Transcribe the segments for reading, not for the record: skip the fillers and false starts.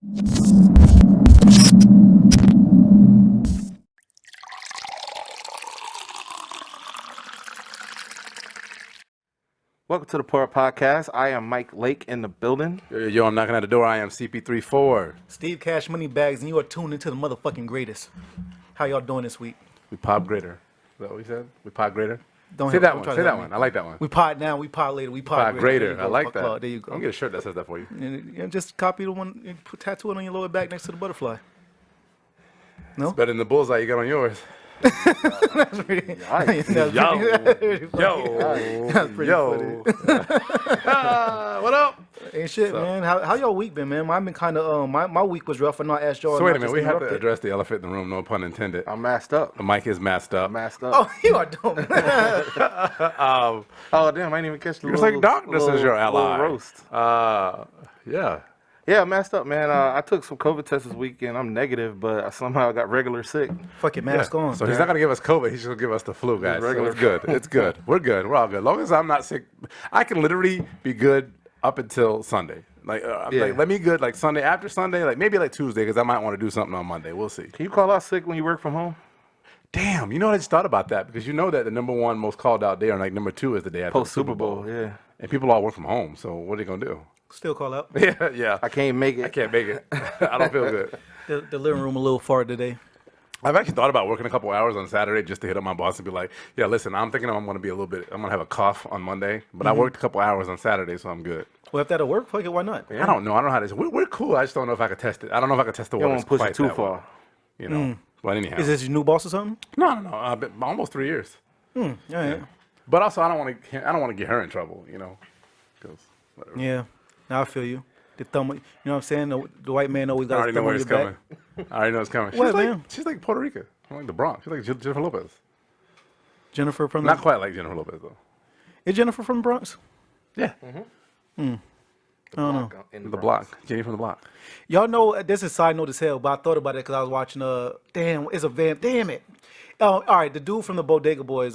Welcome to the Poor Podcast. I am Mike Lake in the building. Yo, I'm knocking at the door. I am CP34. Steve Cash Money Bags, and you are tuned into the motherfucking greatest. How y'all doing this week? We pop greater. Is that what we said? We pod greater? Don't Say that one. Say that one. I like that one. We pod now, we pod later, we pod greater. I like that. There you go. I'm going to get a shirt that says that for you. And just copy the one and tattoo it on your lower back next to the butterfly. No? It's better than the bullseye you got on yours. That's pretty, Yo. What up? Ain't shit, man. How y'all week been, man? Mine been kind of, my week was rough. I know I asked y'all. So wait a minute. We have to address the elephant in the room. No pun intended. I'm masked up. The mic is masked up. Oh, you are dumb. Oh, damn. I didn't even catch the It's like darkness is your ally. Roast. Yeah. Yeah, I'm masked up, man. I took some COVID tests this weekend. I'm negative, but I somehow got regular sick. Fuck it, mask on. So he's not going to give us COVID. He's just going to give us the flu, guys. So it's good. It's good. We're good. We're all good. As long as I'm not sick, I can literally be good up until Sunday. Let me good like Sunday, after Sunday, like maybe like Tuesday, because I might want to do something on Monday. We'll see. Can you call out sick when you work from home? Damn, you know what? I just thought about that, because you know that the number one most called out day, or like number two, is the day after Post Super Bowl. Yeah. And people all work from home, so what are they going to do? Still call out. Yeah. I can't make it. I can't make it. I don't feel good. The living room a little far today. I've actually thought about working a couple hours on Saturday just to hit up my boss and be like, yeah, listen, I'm thinking I'm going to be I'm going to have a cough on Monday, but I worked a couple hours on Saturday, so I'm good. Well, if that'll work, fuck it, why not? Yeah. I don't know how to. We're cool. I just don't know if I could test it. I don't know if I could test the water. You don't push it too far. Well, you know. But anyhow. Is this your new boss or something? No. I've been almost 3 years. Yeah. But also, I don't want to get her in trouble, you know. 'Cause whatever. Yeah. Now I feel you. The thumb, you know what I'm saying? The white man always got his thumb on your back. I already know it's coming. What, man? She's like Puerto Rico. I'm like the Bronx. She's like Jennifer Lopez. Jennifer from Not quite like Jennifer Lopez, though. Is Jennifer from the Bronx? Yeah. I don't know. The block. Jenny from the block. Y'all know, this is side note as hell, but I thought about it because I was watching, damn it. All right, the dude from the Bodega Boys,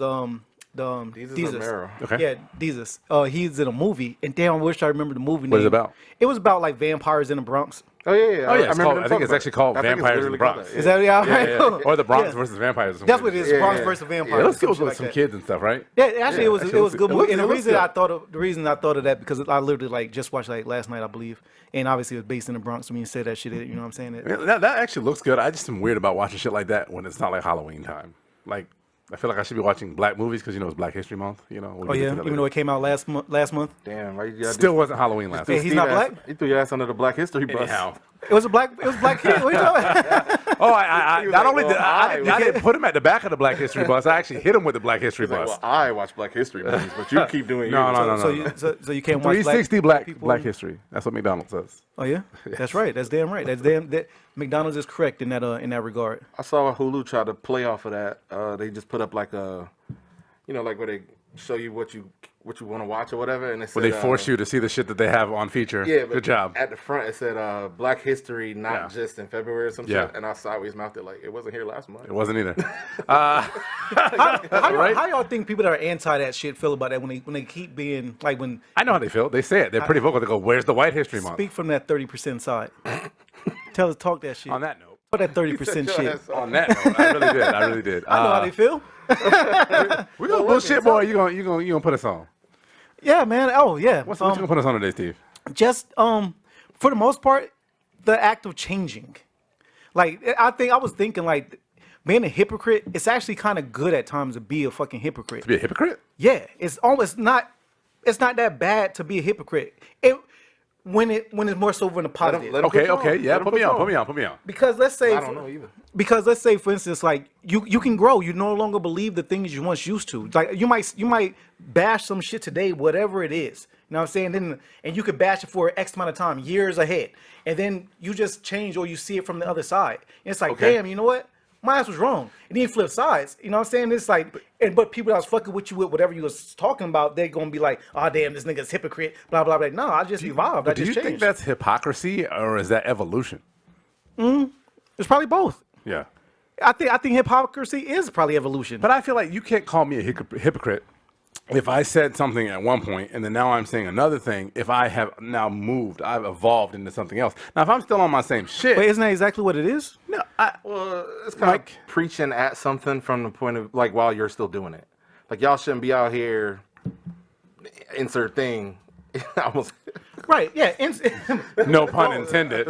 Jesus. Okay. Yeah, Jesus. He's in a movie, and damn, I wish I remember the movie name. What is it about? It was about like vampires in the Bronx. Oh, yeah. I think it's actually called Vampires in the Bronx. Is that Yeah. Or the Bronx versus Vampires. That's what it is. Bronx versus Vampires. Let's go with some kids and stuff, right? Yeah, actually, it was a good movie. And the reason I thought of that because I literally like just watched like last night, I believe, and obviously it was based in the Bronx. When you say that shit, you know what I'm saying? That actually looks good. I just am weird about watching shit like that when it's not like Halloween time. Like, I feel like I should be watching black movies because, you know, it's Black History Month. You know. Oh yeah, even though it came out last month. Damn, right? You Still wasn't Halloween last month. He's not black. You threw your ass under the Black History bus. Anyhow. It was black. What you talking about? Oh, I not only did I didn't put him at the back of the Black History bus. I actually hit him with the Black History bus. Well, I watch Black History movies, but you keep doing No. So you can't watch 360 Black History. That's what McDonald's says. Oh yeah, that's right. That's damn right. That McDonald's is correct in that regard. I saw Hulu try to play off of that. They just put up like a, like where they show you what you want to watch or whatever, and it said, Well, they force you to see the shit that they have on feature. Yeah, but good job. At the front it said Black History, not just in February or some shit, and I sideways mouthed it like it wasn't here last month. It wasn't either. How y'all think people that are anti that shit feel about that when they keep being like when? I know how they feel. They say it. They're pretty vocal. They go, "Where's the White History Month?" Speak from that 30% side. Talk that shit. On that note. Talk that 30% shit. On that note, I really did. I know how they feel. We gonna bullshit, boy. You gonna put us on? Yeah, man. Oh yeah. What you gonna put us on today, Steve? Just for the most part, the act of changing. Like I was thinking like being a hypocrite, it's actually kind of good at times to be a fucking hypocrite. To be a hypocrite? Yeah, it's not that bad to be a hypocrite. When it's more so in a positive. Okay, yeah. Put me on. Because let's say I don't know either. Because let's say, for instance, like you can grow. You no longer believe the things you once used to. Like you might bash some shit today, whatever it is. You know what I'm saying? And you could bash it for X amount of time, years ahead, and then you just change or you see it from the other side. And it's like, damn, you know what? My ass was wrong. And then you flip sides. You know what I'm saying? It's like, but people that was fucking with you with whatever you was talking about, they're gonna be like, oh damn, this nigga's hypocrite, blah blah blah. No, I just evolved. Do you think that's hypocrisy or is that evolution? It's probably both. Yeah. I think hypocrisy is probably evolution. But I feel like you can't call me a hypocrite if I said something at one point and then now I'm saying another thing, if I have now moved, I've evolved into something else. Now, if I'm still on my same shit, But isn't that exactly what it is? no, Well, it's kind of preaching at something from the point of like while you're still doing it. Like y'all shouldn't be out here. Insert thing. Almost. Right. Yeah. no pun intended.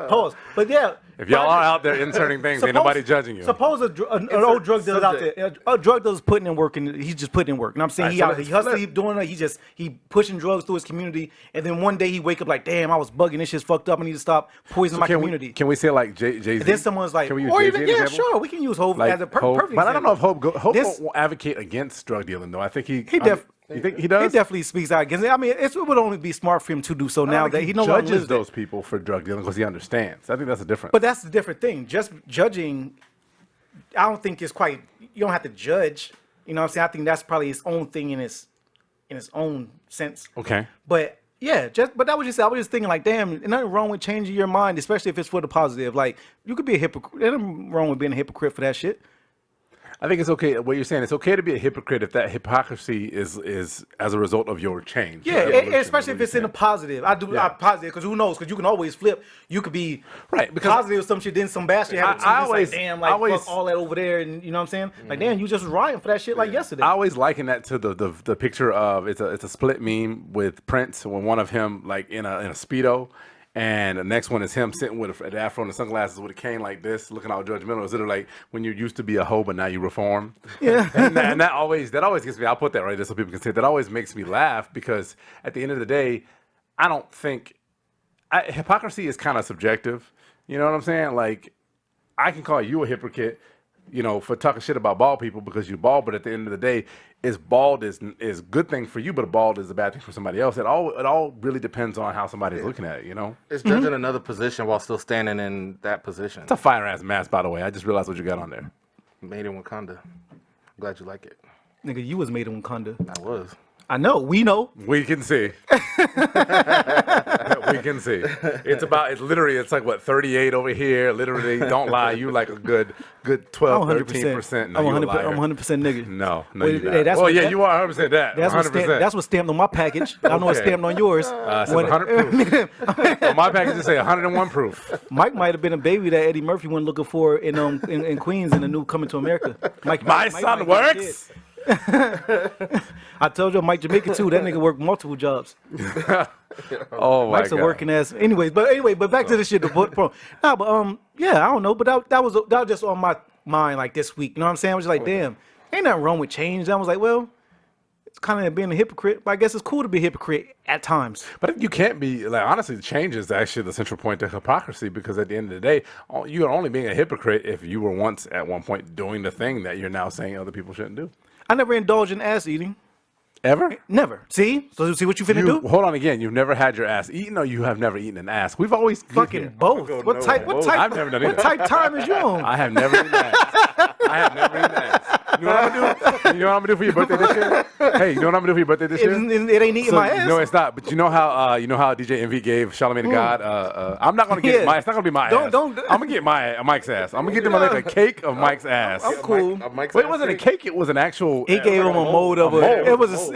Pause. But yeah. If y'all are out there inserting things, ain't nobody judging you. Suppose an old drug dealer's out there. A drug dealer's putting in work, and he's just putting in work. And I'm saying he hustling, he doing it. He pushing drugs through his community, and then one day he wake up like, damn, I was bugging. This shit's fucked up. I need to stop poisoning my community. Can we say like Jay-Z? Then someone's like, can we use or Jay-Z even example? sure, we can use Hov Like as a perfect Hov, example. but I don't know if Hov won't advocate against drug dealing though. I think you think he does? He definitely speaks out against it. I mean, it would only be smart for him to do so now that he no longer judges lives those people for drug dealing because he understands. I think that's a difference. But that's the different thing. Just judging, I don't think it's quite. You don't have to judge. You know what I'm saying? I think that's probably his own thing in his own sense. Okay. But yeah, but that was just I was just thinking like, damn, there's nothing wrong with changing your mind, especially if it's for the positive. Like you could be a hypocrite. There's nothing wrong with being a hypocrite for that shit. I think it's okay. What you're saying, it's okay to be a hypocrite if that hypocrisy is as a result of your change. Yeah, especially if it's in a positive. I'm positive because who knows? Because you can always flip. You could be right because positive with some shit, then some bad shit happens. I always, like, damn, like fuck all that over there, and you know what I'm saying? Like, damn, you just was rioting for that shit like yesterday. I always liken that to the picture of it's a split meme with Prince when one of him like in a Speedo. And the next one is him sitting with an afro and the sunglasses with a cane like this, looking all judgmental. It's literally like when you used to be a hoe, but now you reform. Yeah. and that always gets me. I'll put that right there so people can see it. That always makes me laugh because at the end of the day, I don't think hypocrisy is kind of subjective. You know what I'm saying? Like I can call you a hypocrite, you know, for talking shit about bald people because you bald. But at the end of the day, bald is a good thing for you, but bald is a bad thing for somebody else. It all really depends on how somebody's looking at it, you know? It's judging another position while still standing in that position. It's a fire-ass mask, by the way. I just realized what you got on there. Made in Wakanda. Glad you like it. Nigga, you was made in Wakanda. I was. I know. We know. We can see. We can see. It's like what 38 over here. Literally, don't lie. You like a good 12, 13%. No, I'm 100% nigga. No, Hey, you're not. Well, yeah, you are 100% that. That's 100%. That's what's stamped on my package. I don't know what's stamped on yours. It says 100 proof. On my package, it say 101 proof. Mike might have been a baby that Eddie Murphy went looking for in Queens in the new Coming to America. My son works. I told you, Mike Jamaica too. That nigga worked multiple jobs. Oh my Mike's God. a working ass. But back to the shit. Yeah, I don't know. But that was just on my mind like this week. You know what I'm saying? I was like, damn, ain't nothing wrong with change. I was like, well, it's kind of being a hypocrite. But I guess it's cool to be a hypocrite at times. But you can't be like honestly. Change is actually the central point to hypocrisy because at the end of the day, you're only being a hypocrite if you were once at one point doing the thing that you're now saying other people shouldn't do. I never indulged in ass eating. Ever? Never. See? So see what you finna do? Hold on again. You've never had your ass eaten, or you have never eaten an ass. We've always fucking both. What type? I've never done what type time is you on? I have never eaten ass. I have never eaten ass. You know what I'm gonna do? You know what I'm gonna do for your birthday this year? Hey, you know what I'm gonna do for your birthday this year? It ain't eating my ass. No, it's not. But you know how DJ Envy gave Charlamagne the God. I'm not gonna get my. It's not gonna be my ass. I'm gonna get Mike's ass. I'm gonna get them like a cake of Mike's ass. I'm cool. Wait, it wasn't a cake. It was an actual. He gave him a mold of it. It was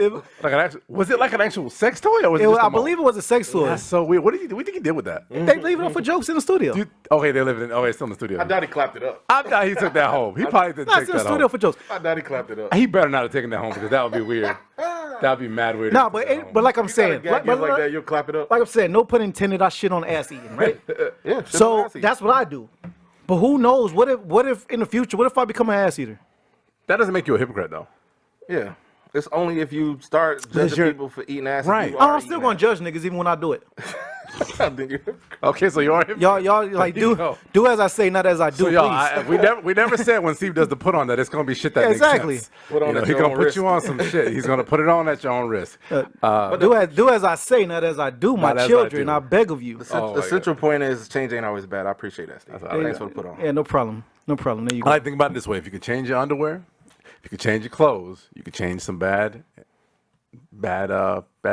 like an actual. Was it like an actual sex toy or was it? I believe it was a sex toy. That's so weird. What do you think he did with that? They leave it up for jokes in the studio. Okay, they live in. Oh, it's still in the studio. I doubt he clapped it up. I doubt he took that home. He probably didn't take in the that studio home. for jokes. I doubt he clapped it up. He better not have taken that home because that would be weird. That would be mad weird. No, but like I'm saying, like that, you'll clap it up. Like I'm saying, no pun intended. I shit on ass eating, right? Yeah. So that's what I do. But who knows? What if in the future? What if I become an ass eater? That doesn't make you a hypocrite, though. Yeah. It's only if you start judging people for eating ass. Right. I'm still gonna judge niggas even when I do it. Okay, so you're y'all like do as I say, not as I do. So y'all, we never said when Steve does the put on that it's gonna be shit that exactly. makes sense. He's gonna put you on some shit. He's gonna put it on at your own risk. Do as I say, not as I do. My children, I beg of you. The central point is change ain't always bad. I appreciate that, Steve. Thanks for the put on. Yeah, no problem. No problem. There you go. I like to think about it this way: if you could change your underwear, if you could change your clothes, you could change some bad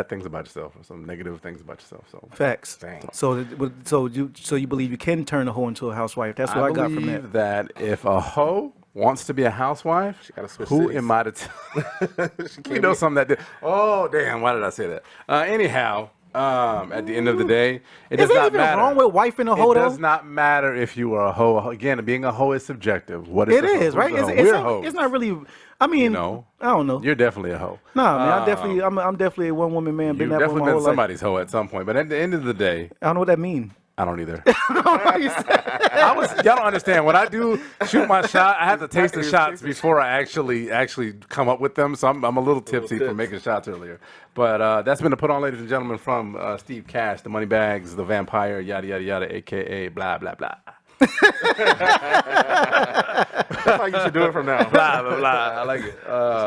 things about yourself or some negative things about yourself. So facts. Dang. So you believe you can turn a hoe into a housewife? That's what I got from that. That if a hoe wants to be a housewife, she gotta switch who cities. am I to tell? We know something that did. Oh, damn. Why did I say that? Anyhow, at the end of the day, it does Is there not even matter. wrong with wife in a hoe, It though? does not matter if you are a hoe. Again, being a hoe is subjective. What is It a hoe? is, right? Who's a hoe? It's We're not, hoes. it's not really. I mean, You know? I don't know. You're definitely a hoe. Nah, man, I'm definitely a one woman man. Been You've that definitely woman my been whole life. somebody's hoe at some point. But at the end of the day, I don't know what that means. I don't either. Y'all don't understand. When I do shoot my shot, I have to taste the shots before I actually come up with them. So I'm a little tipsy from making shots earlier. But that's been the Put On, ladies and gentlemen, from Steve Cash, the Moneybags, the Vampire, yada, yada, yada, a.k.a. blah, blah, blah. That's how you should do it from now. Blah, blah, blah. I like it.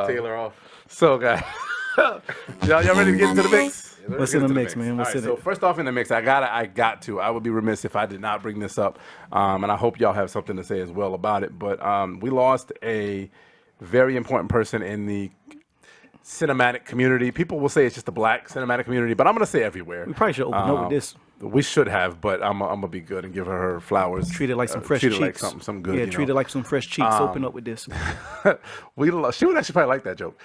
Taylor off. So, guys, y'all ready to get into the mix? What's in the mix, man? What's in So it? first off in the mix, I would be remiss if I did not bring this up, and I hope y'all have something to say as well about it. But we lost a very important person in the cinematic community. People will say it's just the black cinematic community, but I'm going to say everywhere. We probably should open up with this. We should have, but I'm gonna be good and give her flowers. Treat it like some fresh treat cheeks. it like something good. Yeah, you treat know? it like some fresh cheeks. Open up with this. She would actually probably like that joke.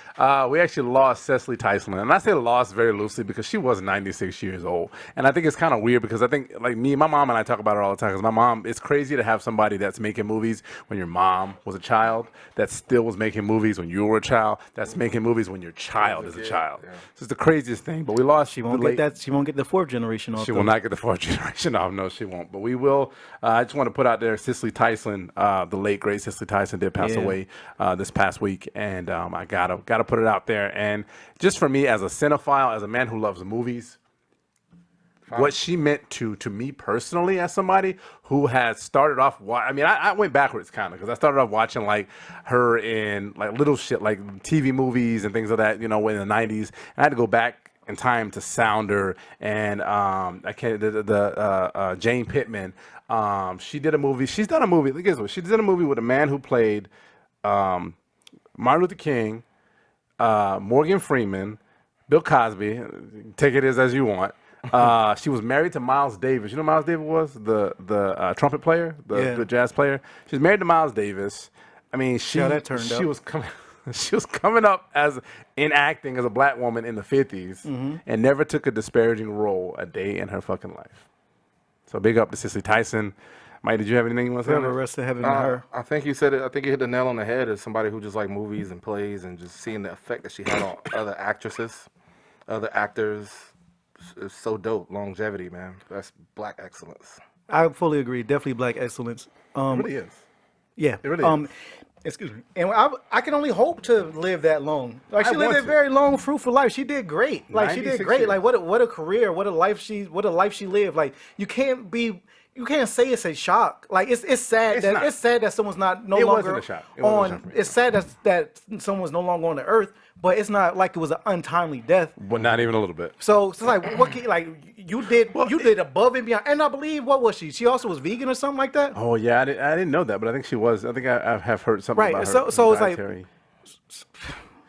We actually lost Cecily Tyson, and I say lost very loosely because she was 96 years old, and I think it's kind of weird because I think like me, my mom and I talk about it all the time because my mom. It's crazy to have somebody that's making movies when your mom was a child, that still was making movies when you were a child, that's making movies when your child is a child. Yeah. So it's the craziest thing. But we lost. She won't get that. She won't get the fourth generation off. She will not get the fourth generation off. No, she won't. But we will. I just want to put out there, Cecily Tyson, the late great Cecily Tyson, did pass away this past week, and I gotta put it out there. And just for me as a cinephile, as a man who loves movies, what she meant to me personally as somebody who has started off. I went backwards kind of because I started off watching like her in like little shit like TV movies and things like that. You know, in the '90s, and I had to go back in time to Sounder and Jane Pittman. She did a movie. She's done a movie. Guess what? She did a movie with a man who played Martin Luther King, Morgan Freeman, Bill Cosby. Take it as you want. She was married to Miles Davis. You know who Miles Davis was? The trumpet player, the jazz player. She was married to Miles Davis. I mean, she was coming. She was coming up in acting as a black woman in the 50s and never took a disparaging role a day in her fucking life. So big up to Cecily Tyson. Mike, did you have anything you want to say? Forever rest in heaven to her. I think you said it. I think you hit the nail on the head as somebody who just like movies and plays and just seeing the effect that she had on other actresses, other actors. It's so dope. Longevity, man. That's black excellence. I fully agree. Definitely black excellence. It really is. Yeah. It really is. Excuse me. And I can only hope to live that long. Like she lived a want to. very long, fruitful life. She did great. Like she did 96 great. years. Like what a career. What a life she lived. Like you can't say it's a shock. Like it's sad it's sad that someone's no It longer wasn't a shock. It wasn't a shock for me. It's sad that someone's no longer on the earth. But it's not like it was an untimely death. But not even a little bit. So it's like what you did above and beyond. And I believe what was she? She also was vegan or something like that. Oh yeah, I didn't know that, but I think she was. I think I have heard something Right. about her. So it's like dietary.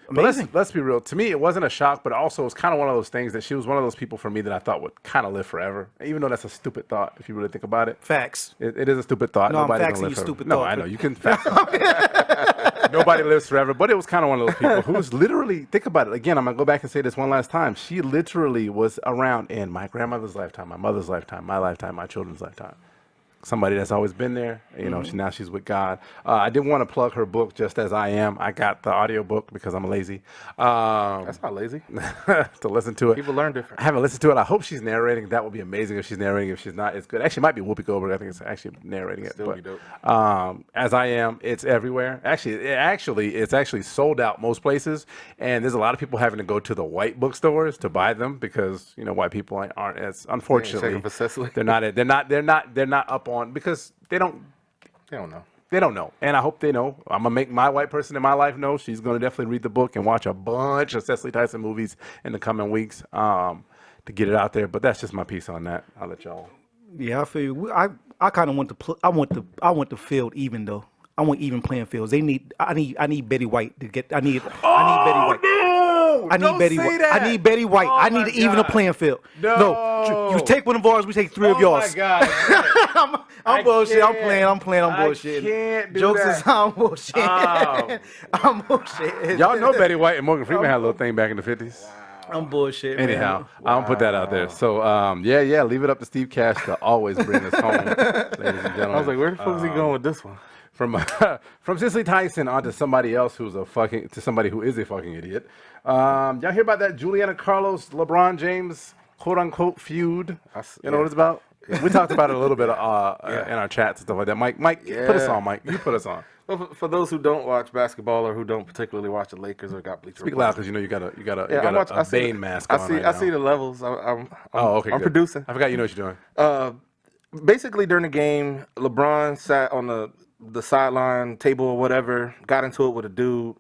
amazing. But let's be real. To me, it wasn't a shock, but also it's kind of one of those things that she was one of those people for me that I thought would kind of live forever. Even though that's a stupid thought, if you really think about it. Facts. It is a stupid thought. No, Nobody's I'm gonna faxing live you forever. stupid No, thought. I know you can fax. Nobody lives forever, but it was kind of one of those people who's literally, think about it. Again, I'm going to go back and say this one last time. She literally was around in my grandmother's lifetime, my mother's lifetime, my children's lifetime. Somebody that's always been there. You know, now she's with God. I did want to plug her book, Just As I Am. I got the audio book because I'm lazy. That's not lazy. To listen to it. People learn different. I haven't listened to it. I hope she's narrating. That would be amazing if she's narrating. If she's not, it's good. Actually, it might be Whoopi Goldberg. I think it's actually narrating it. Still be dope. As I Am, it's everywhere. It's actually sold out most places, and there's a lot of people having to go to the white bookstores to buy them because white people aren't as unfortunately for Cecily. they're not up on because they don't know. They don't know, and I hope they know. I'm gonna make my white person in my life know. She's gonna definitely read the book and watch a bunch of Cecily Tyson movies in the coming weeks to get it out there. But that's just my piece on that. I'll let y'all. Yeah, I feel you. I kind of want I want the field even though. I want even playing fields. I need Betty White to get. I need Betty White. No! I need don't Betty say White. that. I need Betty White. Oh I need my to even the God. playing field. No. You take one of ours, we take three of yours. Oh my God. I'm bullshit. I'm can't. playing. I'm bullshit. I can't do Jokes that. aside, I'm bullshit. Oh. I'm bullshit. Y'all know Betty White and Morgan Freeman had a little thing back in the 50s. I'm bullshit. Anyhow, man. I don't put that out there. So, yeah, leave it up to Steve Cash to always bring us home, ladies and gentlemen. I was like, where the fuck is he going with this one? From Cicely Tyson onto somebody else who's somebody who is a fucking idiot. Y'all hear about that Juliana Carlos, LeBron James, quote unquote feud? You know what it's about? We talked about it a little bit in our chats and stuff like that. Mike, put us on, Mike. You put us on. Well, for those who don't watch basketball or who don't particularly watch the Lakers or got Bleacher Speak Report. loud because you know you got a Bane mask on right I now. see the levels. I'm Okay, I'm good. producing. I forgot you know what you're doing. Basically, during the game, LeBron sat on the sideline table or whatever, got into it with a dude,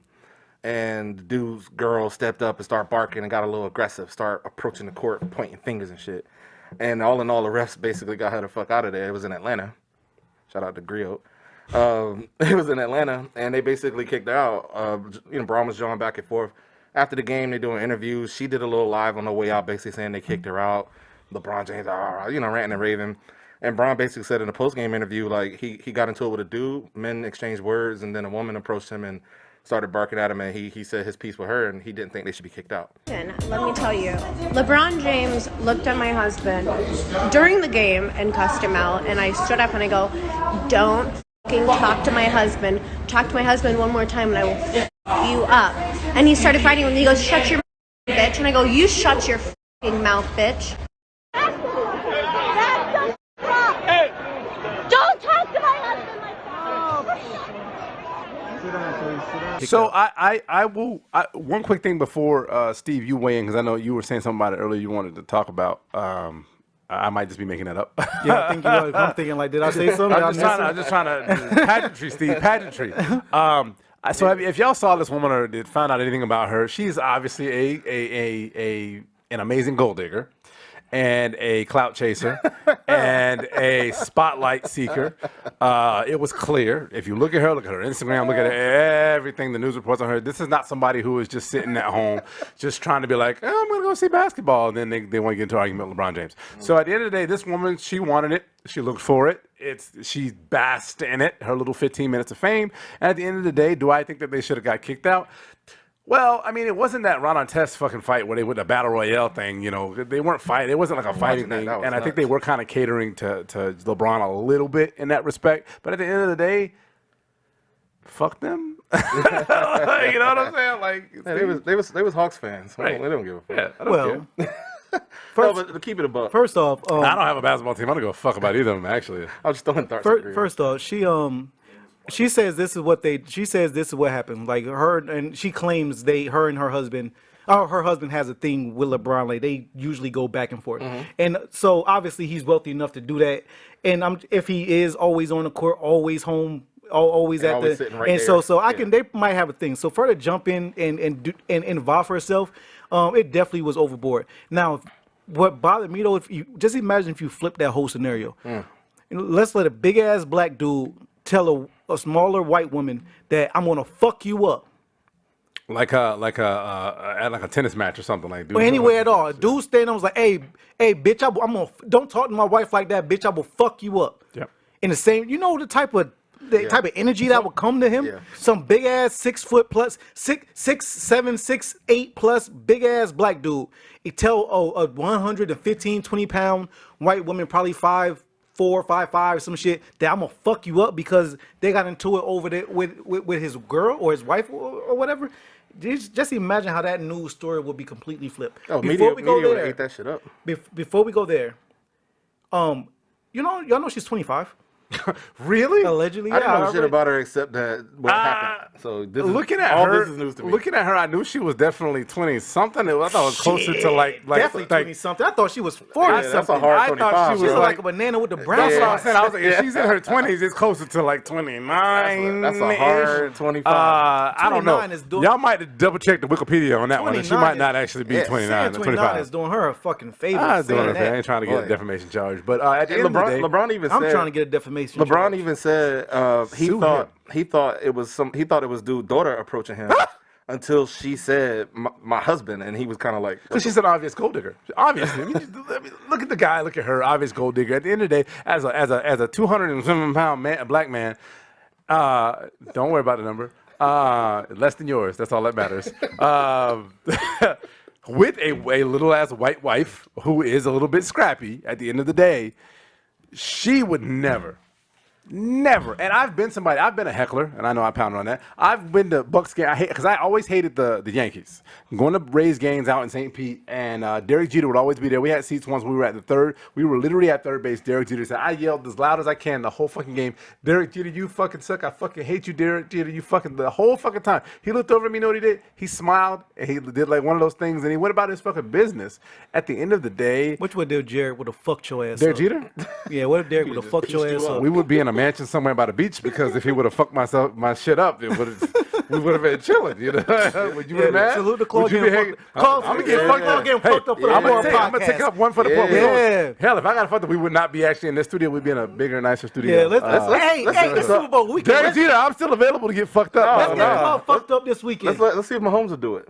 and the dude's girl stepped up and started barking and got a little aggressive, start approaching the court, pointing fingers and shit. And all in all, the refs basically got her the fuck out of there. It was in Atlanta. Shout out to Griot. It was in Atlanta, and they basically kicked her out. Braun was going back and forth. After the game, they're doing interviews. She did a little live on the way out, basically saying they kicked her out. LeBron James, ranting and raving. And Braun basically said in a post-game interview, like, he got into it with a dude, men exchanged words, and then a woman approached him and started barking at him, and he said his piece with her, and he didn't think they should be kicked out. Let me tell you, LeBron James looked at my husband during the game and cussed him out, and I stood up and I go, don't fucking talk to my husband. Talk to my husband one more time and I will f you up. And he started fighting with me. He goes, shut your mouth, bitch. And I go, you shut your fucking mouth, bitch. That's the hey. Don't talk to my husband like that. So I will. One quick thing before Steve, you weigh in because I know you were saying something about it earlier. You wanted to talk about. I might just be making that up. Yeah, I think you are. I'm thinking like, did I say something? I'm just trying to pageantry, Steve, pageantry. So if y'all saw this woman or did find out anything about her, she's obviously an amazing gold digger, and a clout chaser, and a spotlight seeker. It was clear. If you look at her Instagram, look at everything, the news reports on her. This is not somebody who is just sitting at home, just trying to be like, oh, I'm going to go see basketball. And then they want to get into an argument with LeBron James. So at the end of the day, this woman, she wanted it. She looked for it. She basked in it, her little 15 minutes of fame. And at the end of the day, do I think that they should have got kicked out? Well, I mean, it wasn't that Ron Artest fucking fight where they with the battle royale thing. You know, they weren't fighting. It wasn't like a fighting thing. And I think they were kind of catering to LeBron a little bit in that respect. But at the end of the day, fuck them. You know what I'm saying? Like, Yeah, they was Hawks fans. Right. They don't give a fuck. Yeah, I don't care. No, but to keep it above. First off, I don't have a basketball team. I don't give a fuck about either of them, actually. I was just throwing darts. first off, she says this is what happened. Like her, and she claims her and her husband has a thing with LeBron. Like they usually go back and forth. Mm-hmm. And so obviously he's wealthy enough to do that. And if he is always on the court, always home, always at always the, sitting right and there. so they might have a thing. So for her to jump in and involve herself, it definitely was overboard. Now, what bothered me though, if you just imagine if you flip that whole scenario, let's let a big ass black dude tell a smaller white woman that I'm gonna fuck you up. Like a tennis match or something like. Or anywhere at all. Dude standing, I was like, hey, bitch, I'm gonna don't talk to my wife like that, bitch. I will fuck you up. Yep. In the same, you know, the type of energy that would come to him. Yeah. Some big ass 6 foot plus 6'7", 6'8" plus big ass black dude. He tell a 115, 20 pound white woman, probably 5'4", 5'5", some shit, that I'm gonna fuck you up because they got into it over there with his girl or his wife or whatever. Just imagine how that news story would be completely flipped. Oh, media would have ate that shit up. Before we go there, y'all know she's 25. Really? Allegedly, I didn't know yeah. shit about her except that what happened. So Looking at her, I knew she was definitely 20 something. I thought it was closer to like definitely 20 something. I thought she was 40 that's something. a hard I 25. thought she She was was like a banana with the brown That's what I was spots. saying. I was like, if she's in her 20s, it's closer to like 29. That's a hard 25. I don't know. 29 is doing- Y'all might double check the Wikipedia on that one. And she 29 might is- not actually be 29 Saying or 29 25. is doing her a fucking favor. I was doing saying her. that. I ain't trying to get a Boy. defamation charge, but at the end of the day, LeBron even I'm said, trying to get a defamation. LeBron charge. even said he Sue thought it was dude's daughter approaching him until she said my husband, and he was kind of like, Because she's an obvious gold digger. Obviously, look at the guy, look at her, obvious gold digger. At the end of the day, as a 207-pound man, black man, don't worry about the number. Less than yours. That's all that matters. With a little ass white wife who is a little bit scrappy. At the end of the day, she would never. And I've been a heckler, and I know I pounded on that. I've been to Bucs game. Because I always hated the Yankees. Going to Rays games out in St. Pete, and Derek Jeter would always be there. We had seats once. We were at the third. We were literally at third base. Derek Jeter said, I yelled as loud as I can the whole fucking game. Derek Jeter, you fucking suck. I fucking hate you, Derek Jeter. You fucking the whole fucking time. He looked over at me. You know what he did? He smiled, and he did like one of those things, and he went about his fucking business. At the end of the day, Which would do Jared would have fucked your ass Derek up? Jeter? Yeah, what if Derek would have fucked your ass up? We would be in a mansion somewhere by the beach because if he would have fucked my shit up, we would have been chilling. You know? Would you be mad? Salute the Claude Would you be getting I'm gonna get fucked up. Getting fucked up for the I'm More gonna take up one for the poor. Yeah. Hell, if I got fucked up, we would not be actually in this studio. We'd be in a bigger, nicer studio. Yeah, let's Super Bowl weekend. Derek Jeter, I'm still available to get fucked up. Let's get all fucked up this weekend. let's see if Mahomes will do it.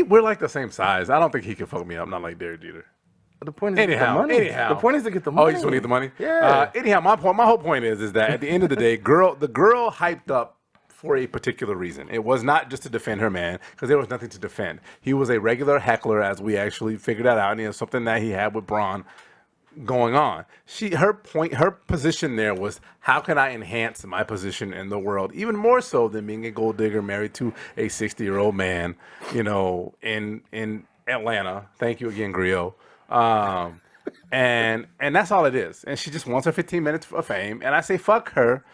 We're like the same size. I don't think he can fuck me up. Not like Derek Jeter. The point is to get the money. The point is to get the money. Oh, you just want to get the money? Yeah. Anyhow, my whole point is that at the end of the day, the girl hyped up for a particular reason. It was not just to defend her man, because there was nothing to defend. He was a regular heckler, as we actually figured that out, and it was something that he had with Braun going on. Her position there was, how can I enhance my position in the world, even more so than being a gold digger married to a 60-year-old man, in Atlanta. Thank you again, Griot. And that's all it is. And she just wants her 15 minutes of fame. And I say, fuck her.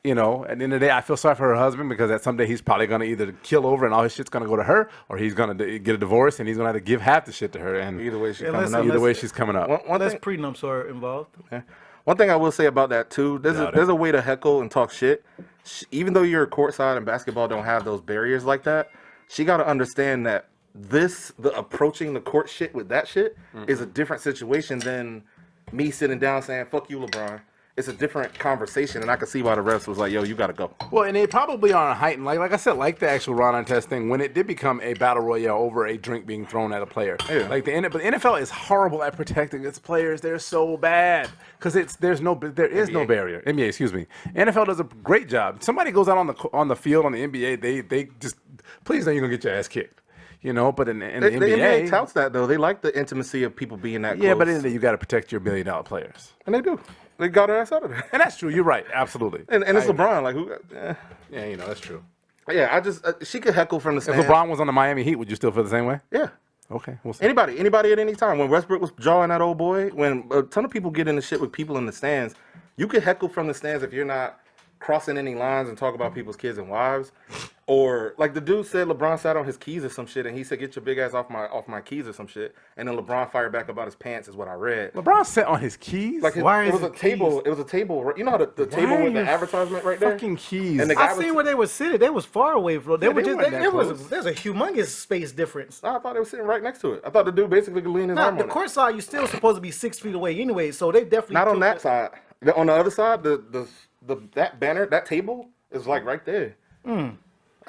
At the end of the day, I feel sorry for her husband because that someday he's probably going to either kill over and all his shit's going to go to her, or he's going to get a divorce and he's going to have to give half the shit to her. And Either way, she's coming up. Unless prenups are involved. Yeah. One thing I will say about that too, there's a way to heckle and talk shit. Even though you're courtside and basketball don't have those barriers like that, she got to understand that the approaching the court shit with that shit is a different situation than me sitting down saying, fuck you, LeBron. It's a different conversation, and I could see why the refs was like, yo, you got to go. Well, and they probably are heightened, like I said, like the actual Ron Artest thing, when it did become a battle royale over a drink being thrown at a player. Yeah. But the NFL is horrible at protecting its players. They're so bad because there is no barrier. NBA, excuse me. NFL does a great job. Somebody goes out on the field on the NBA, they just please know you're gonna get your ass kicked. But in the NBA, the NBA touts that though. They like the intimacy of people being that close. Yeah, but in the end, you got to protect your $1 billion players, and they do. They got her ass out of there. And that's true. You're right. Absolutely. And it's LeBron. Like who? Yeah, that's true. Yeah, I just she could heckle from the stands. If LeBron was on the Miami Heat, would you still feel the same way? Yeah. Okay. We'll see. Anybody at any time. When Westbrook was jawing that old boy, when a ton of people get into shit with people in the stands, you could heckle from the stands if you're not crossing any lines and talk about people's kids and wives. Or like the dude said LeBron sat on his keys or some shit, and he said, get your big ass off my keys or some shit. And then LeBron fired back about his pants is what I read. LeBron sat on his keys? Like it was a table. It was a table. You know how the table with the advertisement right there? Fucking keys. And the guy I seen where they were sitting. They was far away from. There's a humongous space difference. I thought they were sitting right next to it. I thought the dude basically could lean his arm The on it. court side, you're still supposed to be 6 feet away anyway, so they definitely Not on that side. On the other side, that banner, that table is like right there.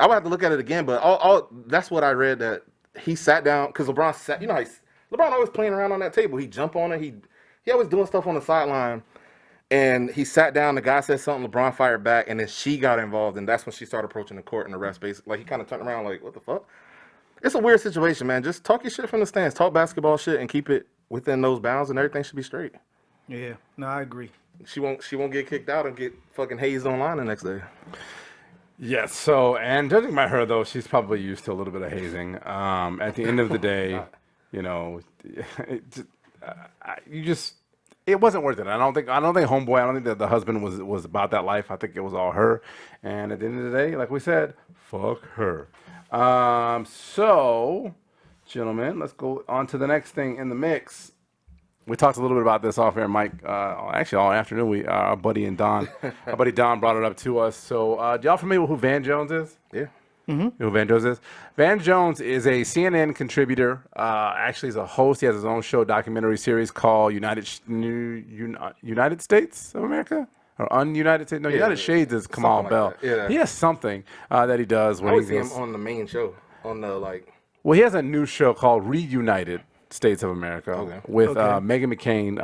I would have to look at it again, but all that's what I read, that he sat down because LeBron sat. You know how LeBron always playing around on that table. He jump on it. He always doing stuff on the sideline, and he sat down. The guy said something. LeBron fired back, and then she got involved, and that's when she started approaching the court and the refs. Basically, like he kind of turned around, like what the fuck. It's a weird situation, man. Just talk your shit from the stands, talk basketball shit, and keep it within those bounds, and everything should be straight. Yeah, no, I agree. She won't get kicked out and get fucking hazed online the next day. Yes. So, and judging by her though, she's probably used to a little bit of hazing. At the end of the day, it wasn't worth it. I don't think homeboy. I don't think that the husband was about that life. I think it was all her. And at the end of the day, like we said, fuck her. So, gentlemen, let's go on to the next thing in the mix. We talked a little bit about this off air, Mike. Actually, all afternoon, our buddy Don brought it up to us. So, y'all familiar with who Van Jones is? Yeah. Mm-hmm. You know who Van Jones is? Van Jones is a CNN contributor. Actually, he's a host. He has his own show, documentary series called United States of America. or Ununited States. No, United Shades is Kamal like Bell. that, yeah. He has something that he does I when always he see goes. him on the main show, on the like. Well, he has a new show called Reunited States of America with Meghan McCain,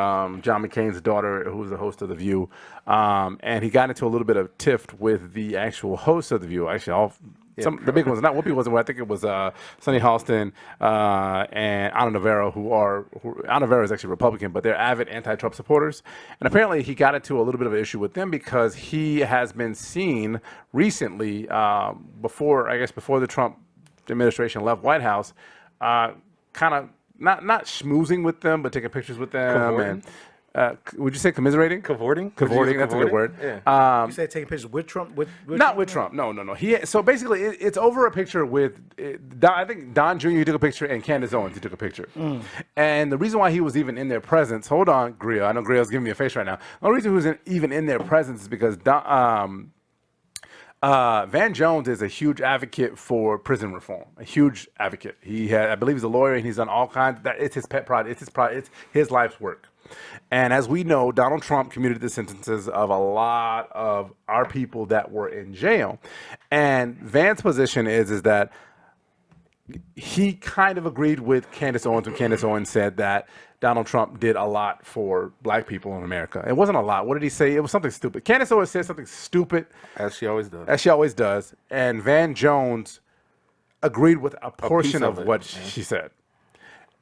John McCain's daughter, who's the host of The View. And he got into a little bit of tiff with the actual host of The View. Actually, the big ones, not Whoopi wasn't. I think it was Sunny Halston and Ana Navarro, Ana Navarro is actually Republican, but they're avid anti-Trump supporters. And apparently, he got into a little bit of an issue with them because he has been seen recently, before the Trump administration left White House, kind of not schmoozing with them, but taking pictures with them. Cavorting? And would you say commiserating? Cavorting? Cavorting, that's a good word. Yeah. You said taking pictures with Trump? With Not with Trump. No. So basically, it's over a picture with, I think Don Jr. He took a picture, and Candace Owens he took a picture. And the reason why he was even in their presence, hold on, Gria. I know Gria's giving me a face right now. The only reason he was even in their presence is because Van Jones is a huge advocate for prison reform, a huge advocate. I believe he's a lawyer, and he's done all kinds. It's his pet project. It's his life's work. And as we know, Donald Trump commuted the sentences of a lot of our people that were in jail. And Van's position is that he kind of agreed with Candace Owens when Candace Owens said that Donald Trump did a lot for black people in America. It wasn't a lot. What did he say? It was something stupid. Candace Owens said something stupid. As she always does. And Van Jones agreed with a portion of of it, what she said.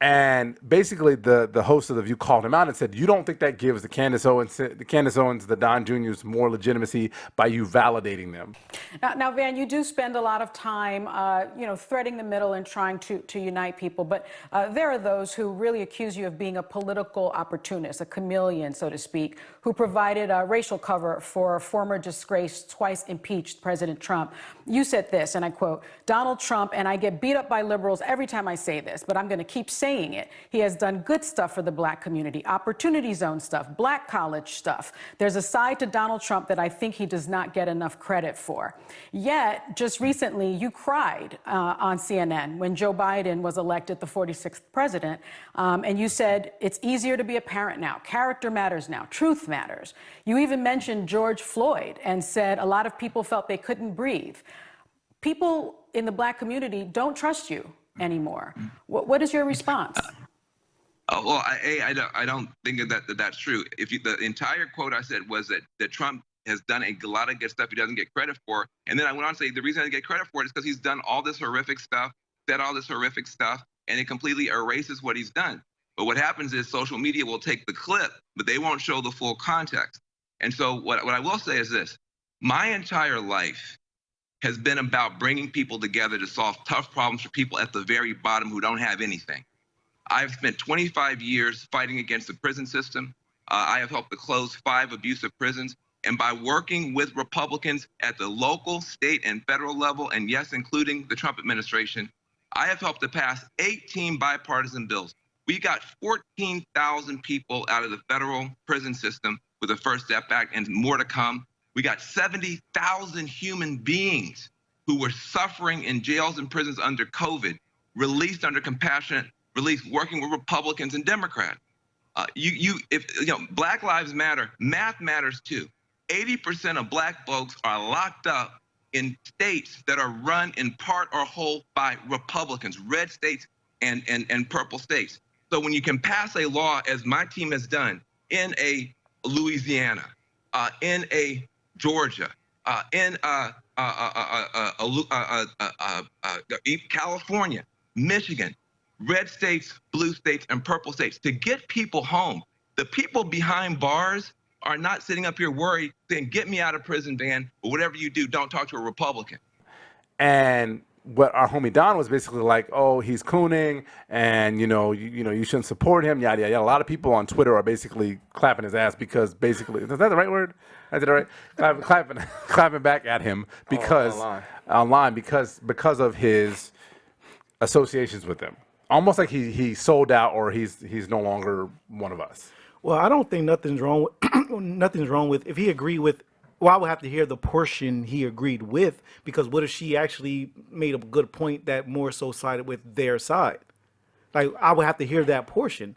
And basically, the host of The View called him out and said, "You don't think that gives the Candace Owens, the Don Jr.'s more legitimacy by you validating them?" Now, Van, you do spend a lot of time, threading the middle and trying to unite people. But there are those who really accuse you of being a political opportunist, a chameleon, so to speak, who provided a racial cover for former disgraced, twice impeached President Trump. You said this, and I quote, "Donald Trump, and I get beat up by liberals every time I say this, but I'm going to keep saying it. He has done good stuff for the black community, opportunity zone stuff, black college stuff. There's a side to Donald Trump that I think he does not get enough credit for." Yet, just recently, you cried on CNN when Joe Biden was elected the 46th president, and you said, "It's easier to be a parent now. Character matters now. Truth matters." You even mentioned George Floyd and said a lot of people felt they couldn't breathe. People in the black community don't trust you anymore. What is your response? I don't think that's true. The entire quote I said was that Trump has done a lot of good stuff he doesn't get credit for, and then I went on to say the reason I didn't get credit for it is because he's done all this horrific stuff, said all this horrific stuff, and it completely erases what he's done. But what happens is social media will take the clip, but they won't show the full context. And so what I will say is this: my entire life has been about bringing people together to solve tough problems for people at the very bottom who don't have anything. I've spent 25 years fighting against the prison system. I have helped to close 5 abusive prisons. And by working with Republicans at the local, state, and federal level, and yes, including the Trump administration, I have helped to pass 18 bipartisan bills. We got 14,000 people out of the federal prison system with the First Step Act, and more to come. We got 70,000 human beings who were suffering in jails and prisons under COVID, released under compassionate release, working with Republicans and Democrats. Black Lives Matter, math matters too. 80% of black folks are locked up in states that are run in part or whole by Republicans, red states and purple states. So when you can pass a law, as my team has done, in a Louisiana, in a Georgia, in California, Michigan, red states, blue states, and purple states, to get people home. The people behind bars are not sitting up here worried, saying, "Get me out of prison, Van, or whatever you do, don't talk to a Republican." And what our homie Don was basically like, "Oh, he's cooning, and you shouldn't support him." Yada yada. A lot of people on Twitter are basically clapping his ass because basically, is that the right word? I did it right. clapping back at him because online because of his associations with them. Almost like he sold out, or he's no longer one of us. Well, I don't think nothing's wrong with if he agreed with. Well, I would have to hear the portion he agreed with, because what if she actually made a good point that more so sided with their side? Like, I would have to hear that portion.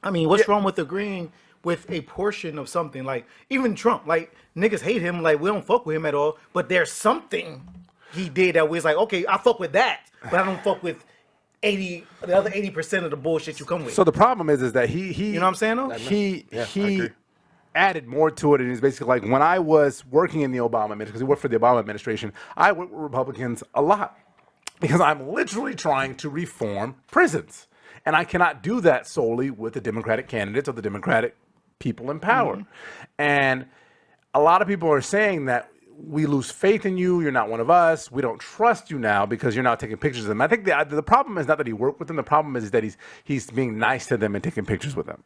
I mean, what's wrong with agreeing with a portion of something. Like even Trump, like niggas hate him, like we don't fuck with him at all. But there's something he did that was like, okay, I fuck with that, but I don't fuck with the other 80% of the bullshit you come with. So the problem is that he you know what I'm saying though? He added more to it, and he's basically like, when I was working in the Obama administration, because he worked for the Obama administration, I worked with Republicans a lot because I'm literally trying to reform prisons, and I cannot do that solely with the Democratic candidates or the Democratic people in power. And a lot of people are saying that we lose faith in you. You're not one of us. We don't trust you now because you're now taking pictures of them. I think the problem is not that he worked with them. The problem is that he's being nice to them and taking pictures with them.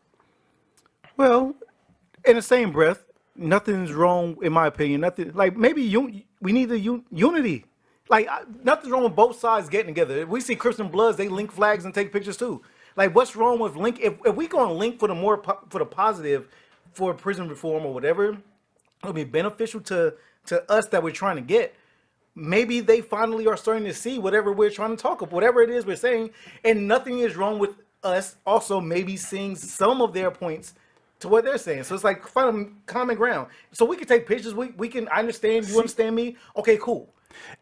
Well, in the same breath, nothing's wrong, in my opinion. Nothing like maybe we need the unity. Like nothing's wrong with both sides getting together. If we see Christian Bloods, they link flags and take pictures too. Like what's wrong with link? If we gonna link for the positive, for prison reform or whatever, it'll be beneficial to us that we're trying to get. Maybe they finally are starting to see whatever we're trying to talk about, whatever it is we're saying, and nothing is wrong with us also maybe seeing some of their points to what they're saying. So it's like find common ground. So we can take pictures. We can. I understand. You understand me? Okay, cool.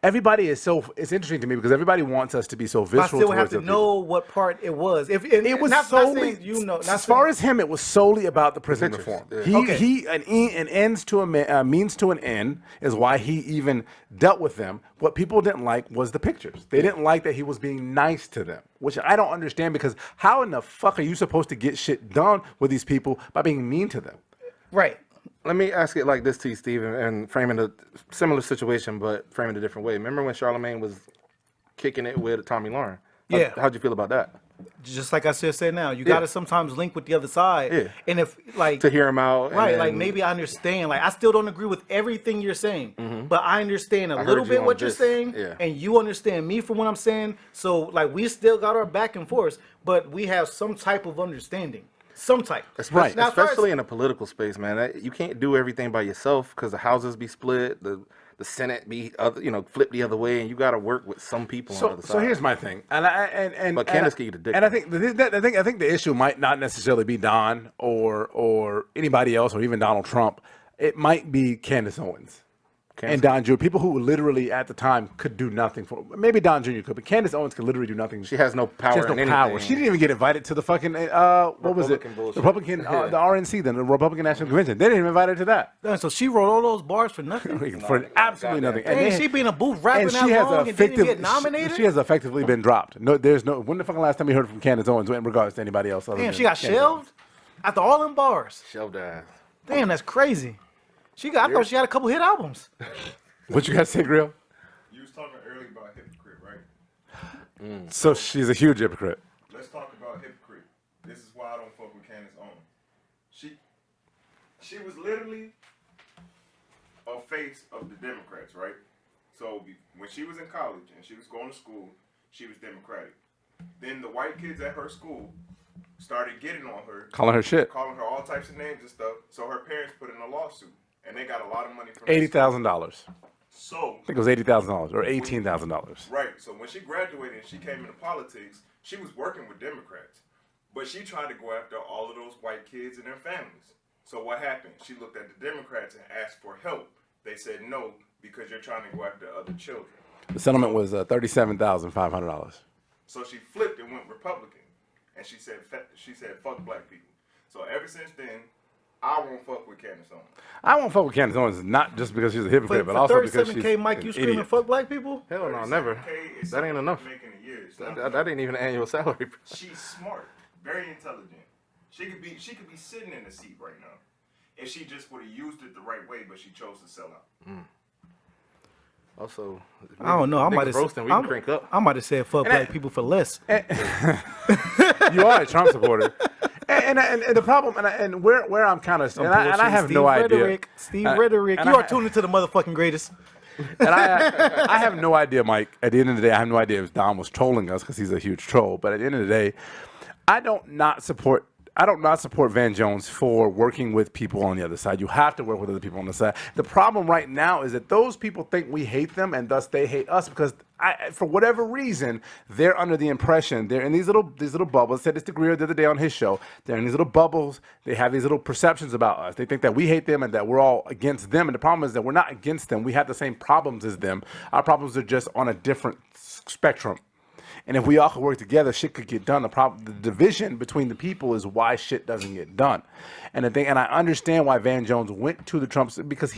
Everybody is it's interesting to me because everybody wants us to be so visceral. I still have towards to the know what part it was. If it was not solely, saying, as far as him, it was solely about the prison reform. Yeah. An ends to a means to an end is why he even dealt with them. What people didn't like was the pictures. They didn't like that he was being nice to them, which I don't understand because how in the fuck are you supposed to get shit done with these people by being mean to them? right. Let me ask it like this to you, Steve, and framing a similar situation, but framing it a different way. Remember when Charlamagne was kicking it with Tommy Lauren? Yeah. How'd you feel about that? Just like I said now, you got to sometimes link with the other side. Yeah. And if like To hear him out. and right, then- like maybe I understand. Like I still don't agree with everything you're saying, but I understand a heard little you bit on what you're this. saying, Yeah. and you understand me for what I'm saying. So like we still got our back and forth, but we have some type of understanding. Some type. Especially, Now, as far as- especially in a political space, man. You can't do everything by yourself because the houses be split, the Senate be flip the other way, and you got to work with some people on the other side. So here's my thing, But Candace can eat a dick. And I think the issue might not necessarily be Don or anybody else or even Donald Trump. It might be Candace Owens. And Don Jr., people who literally at the time could do nothing for. Maybe Don Jr. could, but Candace Owens could literally do nothing. She has no power. She has no in power. anything. She didn't even get invited to the fucking what was it? Republican bullshit. Republican the RNC, then the Republican National Convention. They didn't even invite her to that Damn, so she wrote all those bars for nothing. for absolutely nothing. Dang, she be in a booth rapping that long and didn't get nominated. She has effectively been dropped. No, there's no. When the fucking last time you heard from Candace Owens in regards to anybody else? Other Damn, than she got Candace shelved after all them bars. Shelved ass. Damn, that's crazy. I thought she had a couple hit albums. What you guys say, Grill? You was talking earlier about hypocrite, right? So she's a huge hypocrite. Let's talk about hypocrite. This is why I don't fuck with Candace Owens. She was literally a face of the Democrats, right? So when she was in college and she was going to school, she was Democratic. Then the white kids at her school started getting on her, Calling her shit. calling her all types of names and stuff. So her parents put in a lawsuit, and they got a lot of money from $80,000. So I think it was $80,000 or $18,000. right. So when she graduated and she came into politics, she was working with Democrats. But she tried to go after all of those white kids and their families. So what happened? She looked at the Democrats and asked for help. They said no, because you're trying to go after other children. The settlement was $37,500. So she flipped and went Republican. And she said fuck black people. So ever since then, I won't fuck with Candace Owens. I won't fuck with Candace Owens, not just because she's a hypocrite, but For also because she's 37K, Mike, you an screaming idiot. fuck black people? Hell no, never. $37K is That ain't enough. making a year. It's That, nothing. that ain't even an annual salary. She's smart, very intelligent. She could be sitting in the seat right now if she just would have used it the right way, but she chose to sell out. Also, I don't know. I might have roasting. We can crank up. I might have said fuck black people for less. You are a Trump supporter. And the problem, and where I'm kind of, and I have no idea. Steve Rhetoric. You are tuned into the motherfucking greatest. And I have no idea, Mike. At the end of the day, I have no idea if Don was trolling us because he's a huge troll. But at the end of the day, I don't not support I don't not support Van Jones for working with people on the other side. You have to work with other people on the side. The problem right now is that those people think we hate them, and thus they hate us because for whatever reason they're under the impression they're in these little bubbles. I said this to Greer the other day on his show. They're in these little bubbles. They have these little perceptions about us. They think that we hate them and that we're all against them. And the problem is that we're not against them. We have the same problems as them. Our problems are just on a different spectrum. And if we all could work together, shit could get done. The division between the people is why shit doesn't get done. And I understand why Van Jones went to the Trumps because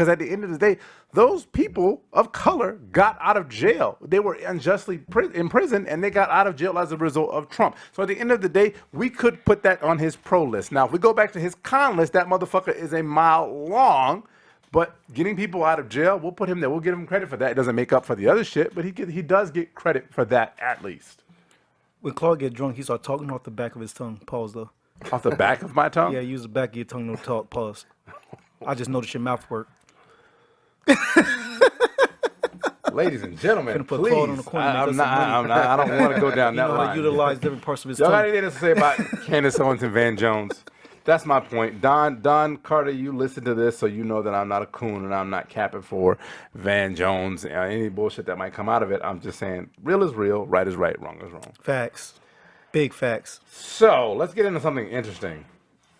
at the end of the day, those people of color got out of jail. They were unjustly imprisoned, and they got out of jail as a result of Trump. So at the end of the day, we could put that on his pro list. Now, if we go back to his con list, that motherfucker is a mile long. But getting people out of jail, we'll put him there. We'll give him credit for that. It doesn't make up for the other shit, but he does get credit for that at least. When Claude get drunk, he start talking off the back of his tongue. Pause though. Off the back of my tongue? Yeah, use the back of your tongue, no talk. Pause. I just noticed your mouth work. Ladies and gentlemen, Put please. Claude on the corner, I don't want to go down You that know how line. to utilize different parts of his Y'all got tongue. anything to say about Candace Owens and Van Jones? That's my point. Don Carter, you listen to this so you know that I'm not a coon and I'm not capping for Van Jones. Any bullshit that might come out of it, I'm just saying real is real, right is right, wrong is wrong. Facts. Big facts. So let's get into something interesting.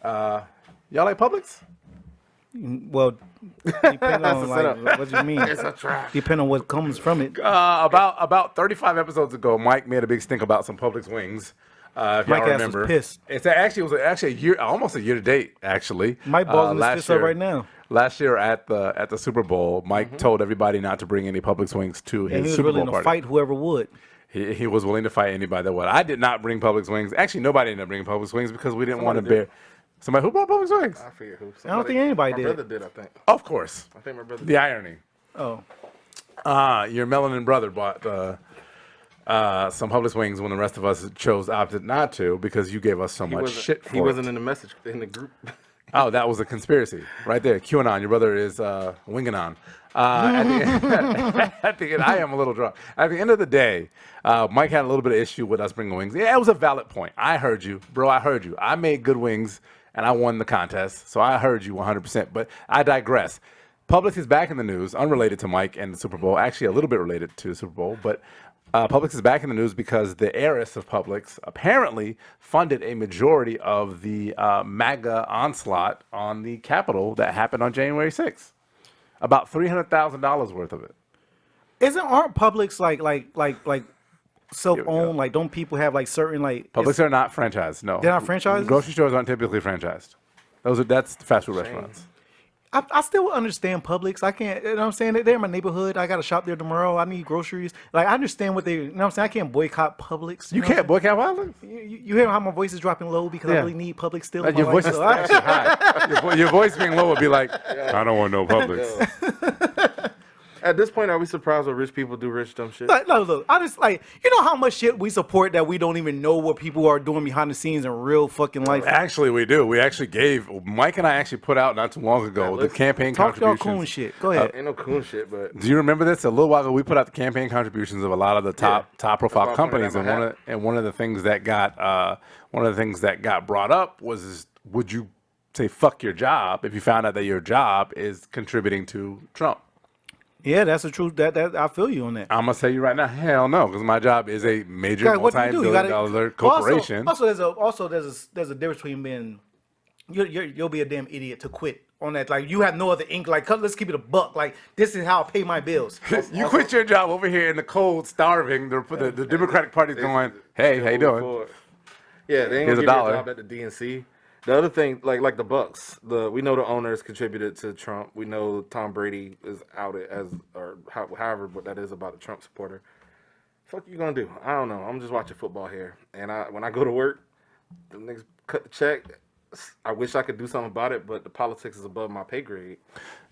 Y'all like Publix? Well, depending on like, what you mean. It's a trap. Depending on what comes from it. About 35 episodes ago, Mike made a big stink about some Publix wings. If Mike y'all ass was remember, pissed. it was actually a year, almost a year to date. Actually, Mike balls in his last fist up right now. Last year at the Super Bowl, Mike told everybody not to bring any Publix wings to his And he was Super willing Bowl to party. fight whoever would. He was willing to fight anybody that would. I did not bring Publix wings. Actually, nobody ended up bringing Publix wings because we didn't want to bear. Somebody who brought Publix wings? I forget who. I don't think anybody my did. My brother did, I think. Of course. I think my brother The did. irony. Oh. Your melanin brother bought some Publix wings when the rest of us opted not to because you gave us so much shit for He wasn't in the message in the group. Oh, that was a conspiracy right there. QAnon. Your brother is winging on. At the end, I am a little drunk. At the end of the day, Mike had a little bit of issue with us bringing wings. Yeah, it was a valid point. I heard you, bro. I heard you. I made good wings, and I won the contest. So I heard you 100%. But I digress. Publix is back in the news, unrelated to Mike and the Super Bowl. Actually, a little bit related to the Super Bowl. But Publix is back in the news because the heiress of Publix apparently funded a majority of the MAGA onslaught on the Capitol that happened on January 6th. About $300,000 worth of it. Aren't Publix like self-owned? Like, don't people have like certain like? Publix are not franchised. No, They're not franchised? Grocery stores aren't typically franchised. That's fast food restaurants. I still understand Publix. I can't, you know what I'm saying? They're in my neighborhood. I got to shop there tomorrow. I need groceries. Like, I understand what you know what I'm saying? I can't boycott Publix. You can't boycott Publix? You hear how my voice is dropping low because I really need Publix still. in Your my voice life. is So I- actually high. Your voice being low would be like, I don't want no Publix. At this point, are we surprised when rich people do rich dumb shit? Like, no, look, I just like, you know how much shit we support that we don't even know what people are doing behind the scenes in real fucking life. Actually, we do. We actually gave, Mike and I actually put out not too long ago the campaign Talk y'all contributions. coon shit. Go ahead. Ain't no coon shit, but Do you remember this? A little while ago, we put out the campaign contributions of a lot of the top profile That's why I pointed companies, at my and one of the things that got brought up was, would you say fuck your job if you found out that your job is contributing to Trump? Yeah, that's the truth. That I feel you on that. I'm gonna tell you right now, hell no, because my job is a major Guys, what do you do? You gotta- multi-billion-dollar corporation. Also, there's a difference between being you'll be a damn idiot to quit on that. Like, you have no other ink. Like, let's keep it a buck. Like, this is how I pay my bills. You quit your job over here in the cold, starving. The Democratic Party's going, hey, how you doing? Yeah, they ain't Here's gonna a give you dollar. a job at the DNC. The other thing, like the Bucks, we know the owners contributed to Trump. We know Tom Brady is outed as, or however, what that is about a Trump supporter. Fuck you gonna do? I don't know. I'm just watching football here, and when I go to work, the niggas cut the check. I wish I could do something about it, but the politics is above my pay grade.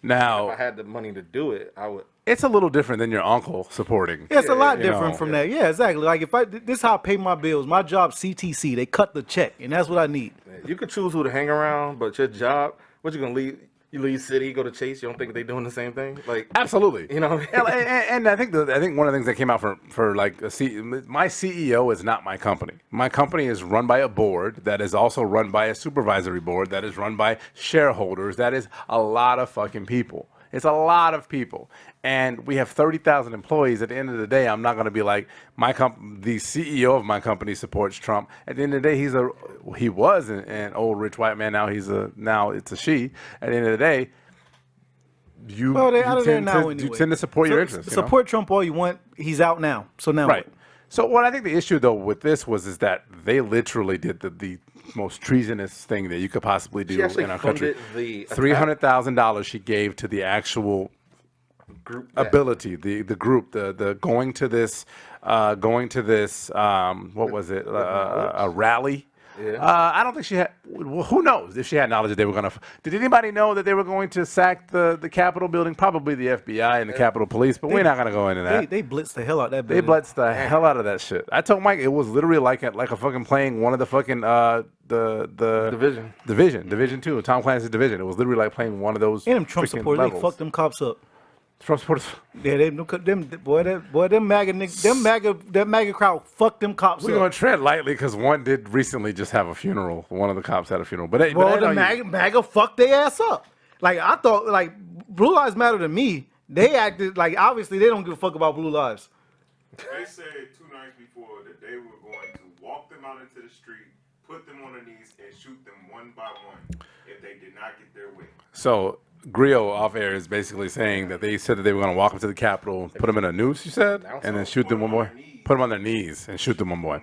Now, If I had the money to do it, I would. it's a little different than your uncle supporting. Yeah, it's a lot you different know. from that. Yeah, exactly. Like, this is how I pay my bills. My job, CTC. They cut the check, and that's what I need. You could choose who to hang around, but your job, what you gonna leave? You leave City, go to Chase. You don't think they doing the same thing? Like, Absolutely. you know. And I think one of the things that came out for like my CEO is not my company. My company is run by a board that is also run by a supervisory board that is run by shareholders. That is a lot of fucking people. It's a lot of people, and we have 30,000 employees. At the end of the day, I'm not going to be like the CEO of my company supports Trump. At the end of the day, he was an old rich white man. Now it's a she. At the end of the day, you tend to support your interests. Support Trump all you want. He's out now. So now right. What? So what I think the issue though with this is that they literally did the most treasonous thing that you could possibly do in our country. $300,000 she gave to the actual group ability, the group, the going to this what was it, a rally. Yeah. I don't think she had. Well, who knows if she had knowledge that they were going to. Did anybody know that they were going to sack the Capitol building? Probably the FBI and the Capitol Police, but we're not going to go into that. They blitzed the hell out of that building. They blitzed the hell out of that shit. I told Mike it was literally like a fucking playing one of the fucking the Division 2, Tom Clancy's Division. It was literally like playing one of those. And them Trump supporters, levels. they fucked them cops up. Trump supporters. Yeah, them MAGA niggas, that MAGA crowd fucked them cops up. We're gonna tread lightly because one did recently just have a funeral. One of the cops had a funeral, but the MAGA fucked their ass up. Like I thought, like Blue Lives Matter to me. They acted like obviously they don't give a fuck about Blue Lives. They said 2 nights before that they were going to walk them out into the street, put them on their knees, and shoot them one by one if they did not get their way. So Grio off air is basically saying that they said that they were going to walk up to the Capitol, put them in a noose, you said, and then shoot them one more. Put them on their knees and shoot them one more.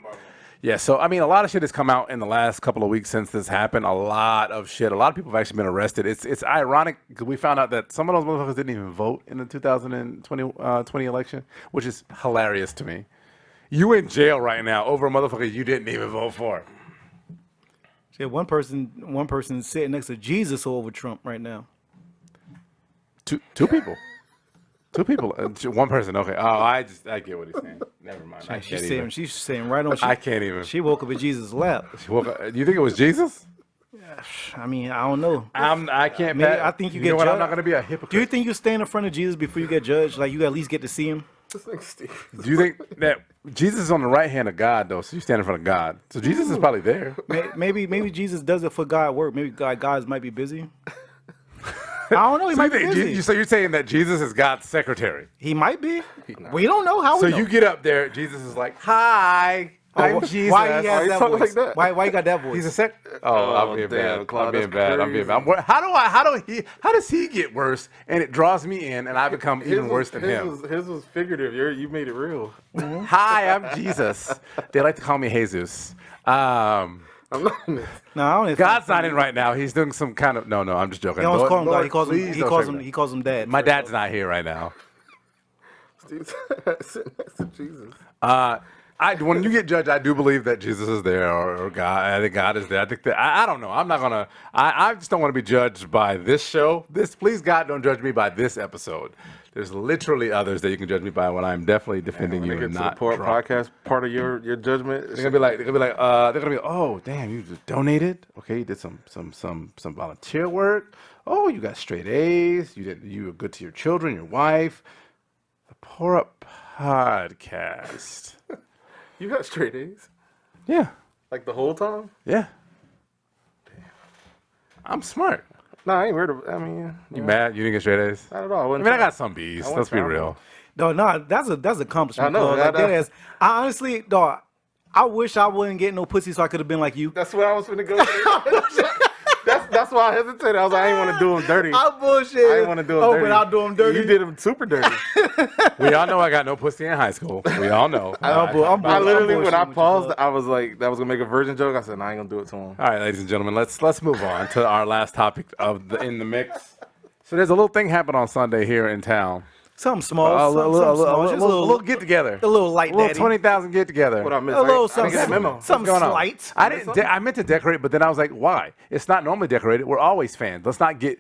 Yeah, so I mean, a lot of shit has come out in the last couple of weeks since this happened. A lot of shit. A lot of people have actually been arrested. It's ironic because we found out that some of those motherfuckers didn't even vote in the 2020 election, which is hilarious to me. You in jail right now over a motherfucker you didn't even vote for. Yeah, one person sitting next to Jesus over Trump right now. Two people. Two people. One person. Okay. Oh, I get what he's saying. Never mind. She's saying right on. I can't even. She woke up in Jesus' lap. She woke up, you think it was Jesus? I mean, I don't know. I can't. Maybe, I think you get. You know what? Judged. I'm not gonna be a hypocrite. Do you think you stand in front of Jesus before you get judged? Like you at least get to see him. Do you think that Jesus is on the right hand of God though? So you stand in front of God. So Jesus is probably there. Maybe Jesus does it for God work. Maybe God might be busy. I don't know. He might be busy. So you're saying that Jesus is God's secretary? He might be. We don't know how. So you get up there, Jesus is like, "Hi, I'm Jesus." Why he has that voice? Like that? Why he got that voice? He's a sec. Oh, I'm being bad. I'm being bad. How does he get worse? And it draws me in, and I become even worse than him. His was figurative. You made it real. Hi, I'm Jesus. They like to call me Jesus. I'm not. No, I don't. God's not in right now. He's doing some kind of. No, I'm just joking. He don't call him God. Lord, He calls him Dad. My dad's not here right now. Steve's sitting next to Jesus. When you get judged, I do believe that Jesus is there or God. I think God is there. I think that I don't know. I'm not gonna. I just don't want to be judged by this show. Please God, don't judge me by this episode. There's literally others that you can judge me by when I'm definitely defending you and not Trump. Podcast part of your judgment. They're gonna be oh damn, you just donated. Okay, you did some volunteer work. Oh, you got straight A's. You were good to your children, your wife. The Pour Up Podcast. You got straight A's? Yeah. Like the whole time? Yeah. Damn. I'm smart. No, I ain't worried about. I mean, you mad? You didn't get straight A's? Not at all. I got some B's. Let's be real. No, that's an accomplishment. I know. I honestly, dog, I wish I wouldn't get no pussy so I could have been like you. That's what I was finna go. That's why I hesitated. I was like, I ain't want to do him dirty. I bullshit. I didn't want to do him dirty. But I'll do him dirty. You did him super dirty. We all know I got no pussy in high school. We all know. I literally, when I paused, I was like, that was going to make a virgin joke. I said, no, I ain't going to do it to him. All right, ladies and gentlemen, let's move on to our last topic in the mix. So there's a little thing happened on Sunday here in town. Something small. A little get together. A little light, a little 20,000 get together. What I missed? A little I didn't get the memo. Something slight. I meant to decorate, but then I was like, why? It's not normally decorated. We're always fans. Let's not get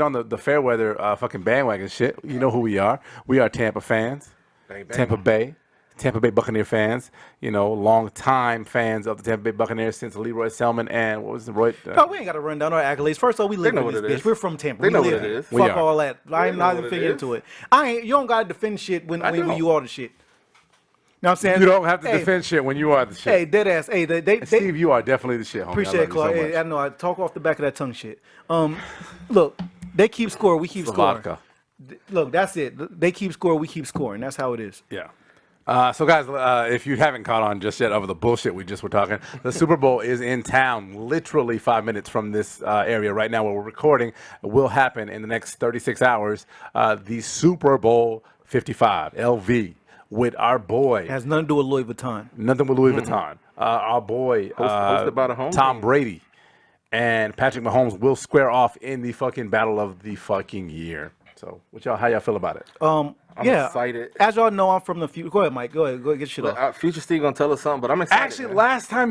on the fair weather fucking bandwagon shit. You know who we are. We are Tampa fans. Bang, bang. Tampa Bay. Tampa Bay Buccaneer fans, long time fans of the Tampa Bay Buccaneers since Leroy Selman and what was the Roy? No, we ain't got to run down our accolades. First of all, we live in this bitch. We're from Tampa. They know live what it here. is. Fuck all that. I ain't not even figuring into it. You don't got to defend shit when you are the shit. You know what I'm saying? You don't have to defend shit when you are the shit. Hey, dead ass. Hey, Steve, you are definitely the shit, homie. Appreciate it, Clark. Hey, I know I talk off the back of that tongue shit. Look, they keep score, we keep scoring. Vodka. Look, that's it. They keep score, we keep scoring. That's how it is. Yeah. So, guys, if you haven't caught on just yet over the bullshit we just were talking, the Super Bowl is in town, literally 5 minutes from this area right now where we're recording. It will happen in the next 36 hours. The Super Bowl 55, LV, with our boy. It has nothing to do with Louis Vuitton. Nothing with Louis Vuitton. Our boy, hosted by the home Tom team. Brady and Patrick Mahomes will square off in the fucking battle of the fucking year. So, how y'all feel about it? I'm excited. As y'all know, I'm from the future. Go ahead, Mike. Go ahead, get shit off. Future Steve gonna tell us something, but I'm excited. Actually, man. last time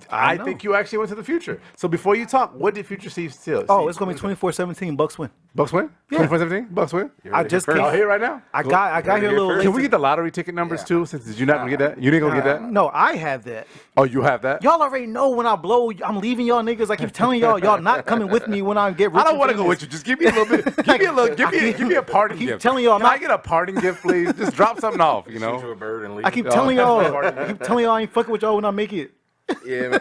I think you actually went to the future. So before you talk, what did Future Steve steal? Oh, it's gonna be 24-17. Bucks win. Bucks win? Yeah. 24-17? Bucks win? I just came. Y'all here right now? I got here a little late. Can we get the lottery ticket numbers too? Since did you not gonna get that? You didn't gonna get that? No, I have that. Oh, you have that? Y'all already know when I blow, I'm leaving y'all niggas. I keep telling y'all not coming with me when I get rich. I don't want to go with you. Just give me a little bit. Give me a parting keep gift. telling y'all Can I get a parting gift, please? Just drop something off. Shoot you a bird and leave. I keep telling y'all. I ain't fucking with y'all when I make it. Yeah, man.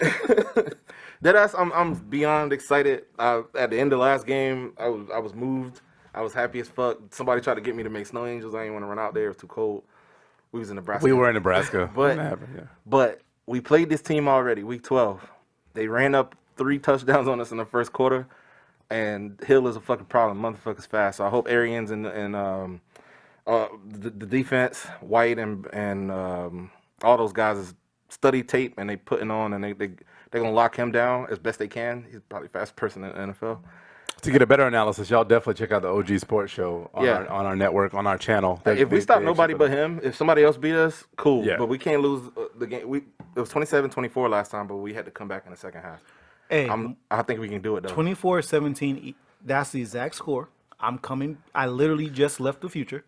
Deadass, I'm beyond excited. At the end of the last game, I was moved. I was happy as fuck. Somebody tried to get me to make snow angels. I didn't want to run out there. It was too cold. We was in Nebraska. We were in Nebraska. But we played this team already, week 12. They ran up 3 touchdowns on us in the first quarter, and Hill is a fucking problem. Motherfucker's fast. So I hope Arians and the defense, White and all those guys is study tape and they putting on and they're gonna lock him down as best they can. He's probably the fastest person in the NFL. To get a better analysis, y'all definitely check out the OG Sports Show on our network, on our channel. If we stop nobody but him, if somebody else beat us, cool. Yeah. But we can't lose the game. It was 27-24 last time, but we had to come back in the second half. Hey, I think we can do it though. 24-17. That's the exact score. I'm coming. I literally just left the future.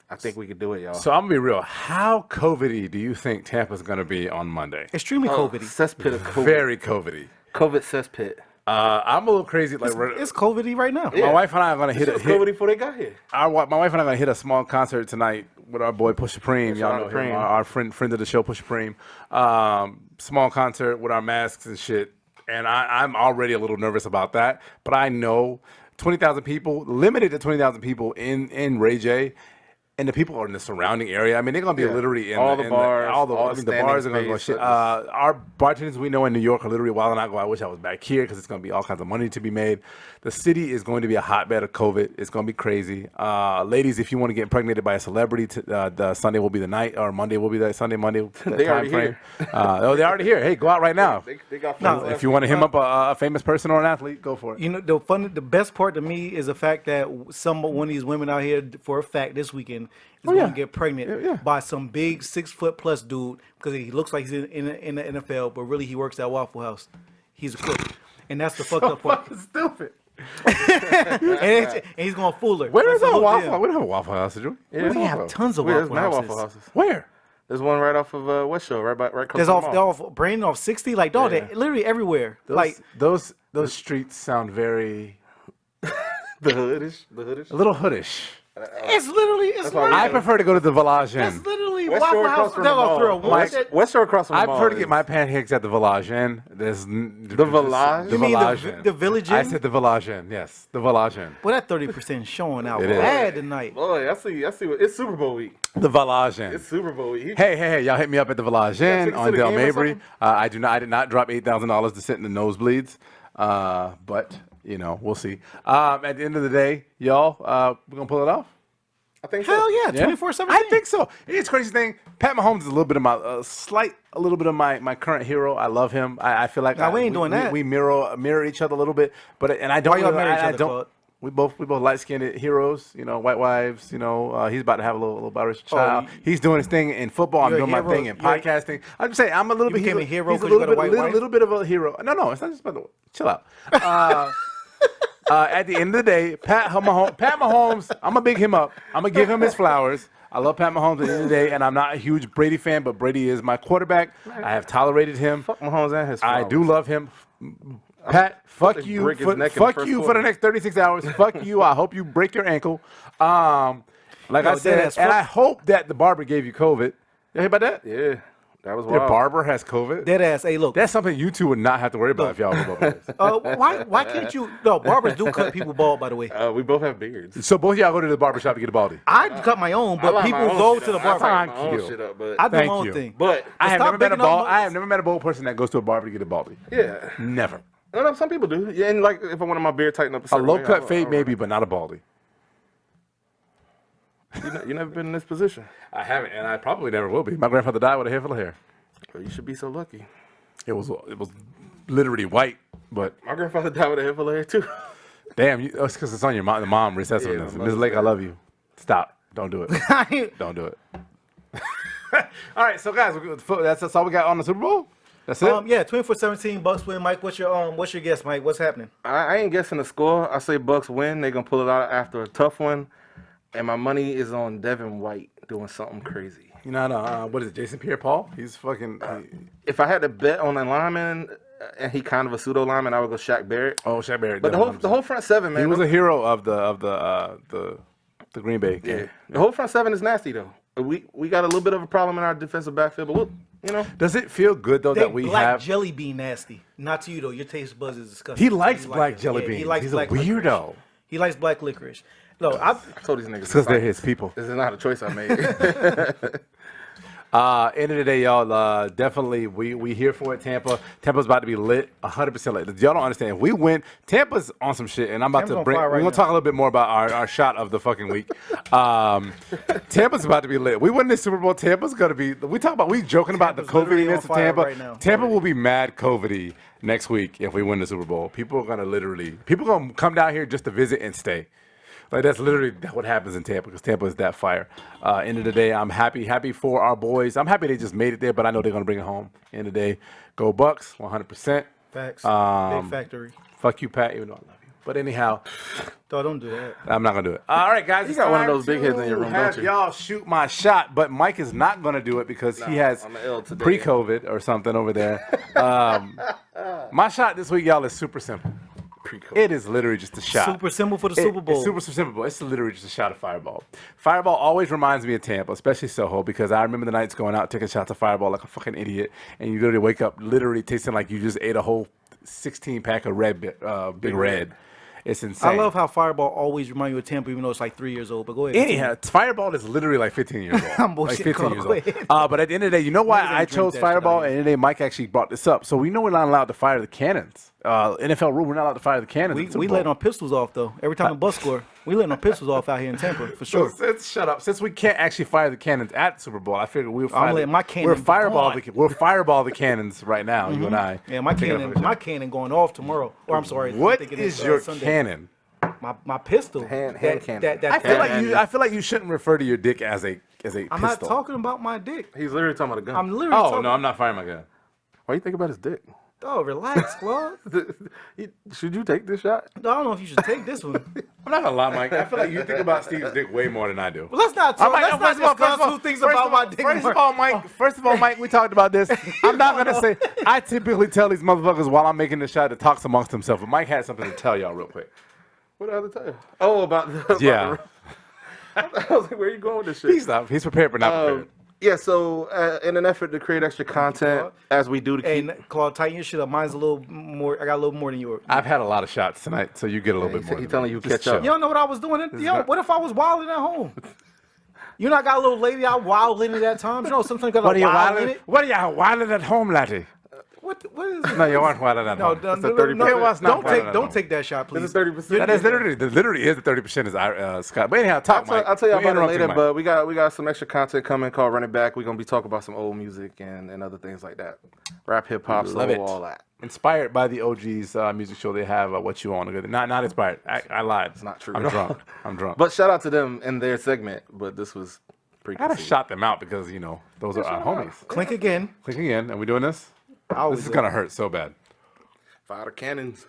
I think we could do it, y'all. So I'm gonna be real. How COVID-y do you think Tampa's gonna be on Monday? Extremely COVID-y. Cesspit of COVID. Very COVID-y. COVID cesspit. I'm a little crazy. Like It's COVID-y right now. my wife and I are gonna hit it. COVID before they got here. My wife and I are gonna hit a small concert tonight with our boy Push Supreme. Y'all know him, our friend of the show, Push Supreme. Small concert with our masks and shit. And I'm already a little nervous about that. But I know 20,000 people, limited to 20,000 people in Ray J. And the people are in the surrounding area. I mean, they're gonna be literally in the bars. the bars are gonna go shit. Our bartenders we know in New York are literally wilding out. I wish I was back here because it's gonna be all kinds of money to be made. The city is going to be a hotbed of COVID. It's gonna be crazy. Ladies, if you want to get impregnated by a celebrity, the Sunday will be the night, or Monday will be the Sunday. Monday. They already here. They're already here. Hey, go out right now. They got If you want to him up a famous person or an athlete, go for it. You know, the best part to me is the fact that one of these women out here, for a fact, this weekend is going to get pregnant by some big 6'+ dude because he looks like he's in the NFL, but really he works at Waffle House. He's a cook, and that's the fucked up part. Stupid. and he's going to fool her. Where is That's our the whole Waffle deal. House? We don't have a Waffle House, did you? Yeah, We have tons of There's Waffle mad Houses. Waffle houses. Where? There's one right off of West Shore, right close There's to the off, mall. they're off Brandon off 60. Like, dog, they're literally everywhere. Those streets sound very The hoodish. a little hoodish. It's literally. I prefer to go to the Village Inn. It's literally West Waffle Shore House. across from the mall. West Shore across from the I mall. prefer to get my pancakes at the Village Inn. There's The Village? The You mean Village Inn. the Village I Inn? said the Village Inn. Yes, the Village Inn. Well, that 30% showing out It is. bad tonight. Boy, I see. It's Super Bowl week. The Village Inn. It's Super Bowl week. Hey, y'all hit me up at the Village Inn tickets on to the Del game or Mabry. something? I did not drop $8,000 to sit in the nosebleeds. But we'll see. At the end of the day, y'all, we're gonna pull it off. I think so. Hell yeah, Yeah? 24/7. I think so. It's crazy thing. Pat Mahomes is a little bit of my current hero. I love him. I feel like Nah, we ain't doing that. We mirror each other a little bit, but I don't. Why y'all really- mirror each I other, don't. Claude? We both light skinned heroes. White wives. He's about to have a little biracial child. He's doing his thing in football. I'm You're a doing my hero. thing in podcasting. I'm just saying I'm a little bit. became a hero He's a 'cause you little got a bit, white wife? little bit of a hero. No, it's not just about the. Chill out. At the end of the day, Pat Mahomes, I'm gonna big him up. I'm gonna give him his flowers. I love Pat Mahomes at the end of the day, and I'm not a huge Brady fan, but Brady is my quarterback. I have tolerated him. Fuck Mahomes and his I flowers. do love him. Pat, fuck you. break his neck in the Fuck first you for quarter. the next 36 hours. Fuck you. I hope you break your ankle. Like I said, and I hope that the barber gave you COVID. You hear about that? Yeah, that was Your wild. barber has COVID? Dead ass. Hey, look. That's something you two would not have to worry about if y'all were both this. Why can't you? No, barbers do cut people bald, by the way. We both have beards. So both of y'all go to the barber shop to get a baldy. I cut my own, but people go to the barber. I Thank my own you. shit up, but I do my Thank own you. thing. but I have stop never met a bigging up bald. my- I have never met a bald person that goes to a barber to get a baldy. yeah, Never. no, some people do. Yeah, and like if I wanted my beard tightened up, A certain low way, cut I'll- fade I'll- maybe, but not a baldy. You never been in this position. I haven't, and I probably never will be. My grandfather died with a hair full of hair. Well, you should be so lucky. It was literally white, but My grandfather died with a head full of hair too. damn, it's because it's on your mom. The mom recessiveness. Yeah, Ms. Lake, I love you. Stop. Don't do it. Don't do it. All right, so guys, that's all we got on the Super Bowl. That's it. Yeah, 24-17 Bucks win. Mike, what's your guess, Mike? What's happening? I ain't guessing the score. I say Bucks win. They're gonna pull it out after a tough one, and my money is on Devin White doing something crazy. You know, what is it, Jason Pierre-Paul? He's fucking. If I had to bet on a lineman, and he kind of a pseudo lineman, I would go Shaq Barrett. Shaq Barrett. But the whole front seven, man. He was a hero of the Green Bay game. yeah. The whole front seven is nasty though. We got a little bit of a problem in our defensive backfield, but we'll, Does it feel good though They that we black have? jelly bean nasty. Not to you though. Your taste buds is disgusting. He likes You black it. jelly Yeah, beans. He likes He's a black weirdo. licorice. He likes black licorice. No, I told these niggas Because they're his people. This is not a choice I made. End of the day, y'all. Definitely, we here for it. Tampa's about to be lit, 100% lit. Y'all don't understand. If we win, Tampa's on some shit, and I'm about Tampa's to on bring. fire We're right gonna now. talk a little bit more about our shot of the fucking week. Tampa's about to be lit. We win this Super Bowl. Tampa's gonna be. We joking about the Tampa's literally COVIDiness on of fire Tampa. right now. Tampa will be mad COVID next week if we win the Super Bowl. People are gonna come down here just to visit and stay. Like that's literally what happens in Tampa because Tampa is that fire. End of the day, I'm happy for our boys. I'm happy they just made it there, but I know they're gonna bring it home. End of the day, go Bucks, 100%. Facts. Big factory. Fuck you, Pat, even though I love you. But anyhow, Don't do that. I'm not gonna do it. All right, guys, You it's got one of time those big to heads in your room, have don't you? y'all shoot my shot, but Mike is not gonna do it because he has I'm ill today. pre-COVID or something over there. My shot this week, y'all, is super simple. It is literally just a shot. Super simple for the Super Bowl. It's super simple. It's literally just a shot of Fireball. Fireball always reminds me of Tampa, especially Soho, because I remember the nights going out taking shots of Fireball like a fucking idiot, and you literally wake up literally tasting like you just ate a whole 16-pack of Big Red. It's insane. I love how Fireball always reminds you of Tampa, even though it's like 3 years old. But go ahead. Anyhow, Fireball is literally like 15 years old. I'm bullshitting. Like 15 years Go old. ahead. But at the end of the day, you know why Niggas ain't I drink chose that shit Fireball? out And here. the end of the day, Mike actually brought this up. So we know we're not allowed to fire the cannons. NFL rule, we're not allowed to fire the cannons. at the Super We Bowl. letting our pistols off though. Every time the Bus score, we letting our pistols off out here in Tampa for sure. Shut up. Since we can't actually fire the cannons at the Super Bowl, I figured we'll fire. letting my cannon We're fireball. go We're fireball the cannons right now. You and I. Yeah, my Take it up for the show. cannon going off tomorrow. Or I'm sorry. I'm What thinking is it's, your Sunday. cannon? My pistol. Hand That- cannon. that- I feel like hand- you. I feel like you shouldn't refer to your dick as a pistol. I'm not talking about my dick. He's literally talking about a gun. I'm literally Oh talking. no, I'm not firing my gun. Why you think about his dick? Oh, relax, Claude. Should you take this shot? I don't know if you should take this one. I'm not gonna lie, Mike. I feel like you think about Steve's dick way more than I do. Well, let's not talk. Let's not discuss who thinks about my dick First more. of all, Mike. First of all, Mike, we talked about this. I'm not gonna say. I typically tell these motherfuckers while I'm making the shot to talk amongst themselves. But Mike had something to tell y'all real quick. What the other time? Oh, about the. Yeah. I was like, where are you going with this shit? He's prepared but not prepared. Yeah, so in an effort to create extra content, as we do to Hey, keep. Claude, tighten your shit up. Mine's a little more. I got a little more than yours. I've had a lot of shots tonight, so you get a little bit more. He's than telling me. you Just catch chill. up. You don't know what I was doing. What if I was wilding at home? You know, I got a little lady out wilding at that time. You know, sometimes got What are a you wild in wilding? it. What are you wilding at home, laddie? What is it? No, you aren't wilding at No, home. no, a no, 30%. no, It was not don't wilding take at don't home. take that shot, please. This is 30%. That is literally is the 30% is Scott. But anyhow, talk, Mike. I'll tell you We're about it interrupting later, Mike. but we got some extra content coming called Run It Back. We're gonna be talking about some old music and other things like that. Rap, hip hop, Love soul, it. all that. Inspired by the OG's music show, they have What You Want. Not inspired. I lied. It's not true I'm at all. drunk. I'm drunk. But shout out to them in their segment. But this was pretty. I gotta shout them out because those are our homies. Clink again. Clicking in, and we doing this. I always This is do. gonna hurt so bad. Fire the cannons.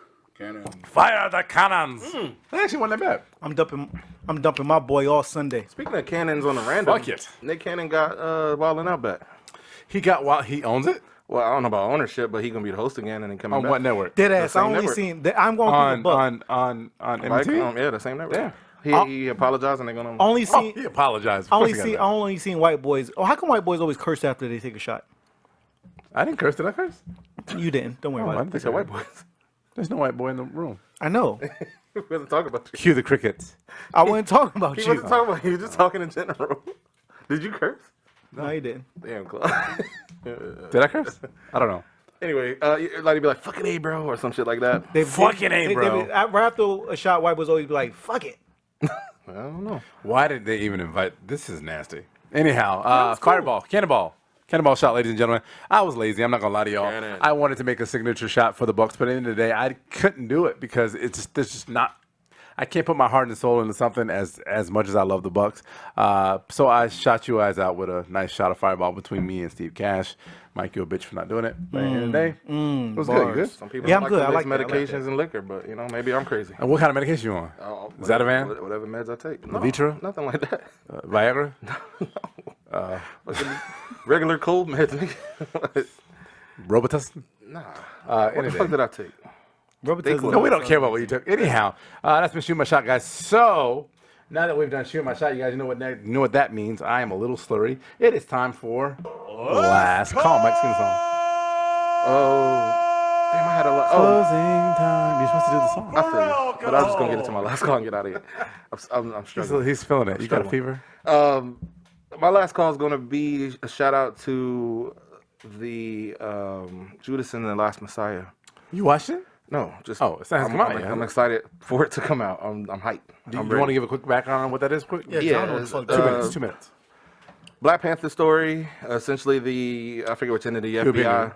Fire the Canons. They actually won that bet. I'm dumping my boy all Sunday. Speaking of Canons on the random, Fuck it. Nick Cannon got Wild 'N Out back. He got wild. He owns it Well, I don't know about ownership, but he gonna be the host again and then coming on back. what network? Dead ass. I same only network. seen. I'm going through the book. on Like, MTV. yeah, the same network. Yeah. He apologized and they're gonna. Only seen. He apologized. Of I course only he got seen. that. I only seen white boys. Oh, how come white boys always curse after they take a shot? I didn't curse. Did I curse? You didn't. Don't worry I about didn't it. They said white boys. There's no white boy in the room. I know. We wasn't talking about you. Cue the crickets. I wasn't talking about He you. wasn't talking about you. He was just talking in general. Did you curse? No, you didn't. Damn, Claude. Did I curse? I don't know. Anyway, like he'd be like, "Fucking A, bro," or some shit like that. Fucking A, bro. Right after a shot, white boys always be like, "Fuck it." I don't know. Why did they even invite? This is nasty. Anyhow, fireball, cannonball shot, ladies and gentlemen. I was lazy. I'm not gonna lie to y'all. Cannon. I wanted to make a signature shot for the Bucks, but at the end of the day, I couldn't do it because there's just not. I can't put my heart and soul into something as much as I love the Bucks. So I shot you guys out with a nice shot of fireball between me and Steve Cash. Mike, you a bitch for not doing it. But at the end of the day, it was good. You good? Some people Yeah, I'm like good. to I mix like that. medications and liquor, but maybe I'm crazy. And what kind of medication you on? Oh, Is that a van? Whatever meds I take. No, Levitra? Nothing like that. Viagra? Regular cold meds. nigga. Robitussin? Nah. What the fuck did I take? Robitussin. No, we don't care about what you took. Anyhow, that's been Shooting My Shot, guys. So, now that we've done Shooting My Shot, you guys know what that means. I am a little slurry. It is time for Last Call. Mike, sing the song. Oh, damn, I had a lot. Oh, Closing time. You're supposed to do the song. I feel you. But I'm just going to get it to my last call and get out of here. I'm struggling. He's feeling it. You got a struggling. fever? My last call is going to be a shout out to the Judas and the Last Messiah. You watched it? No, just it's not come out yet. I'm excited for it to come out. I'm hyped. Do you I'm want to ready. give a quick background on what that is? Quick? Yeah, Yeah, I don't know what the it's, fuck. 2 minutes. 2 minutes. Black Panther story. Essentially, I forget which end of the Could be FBI.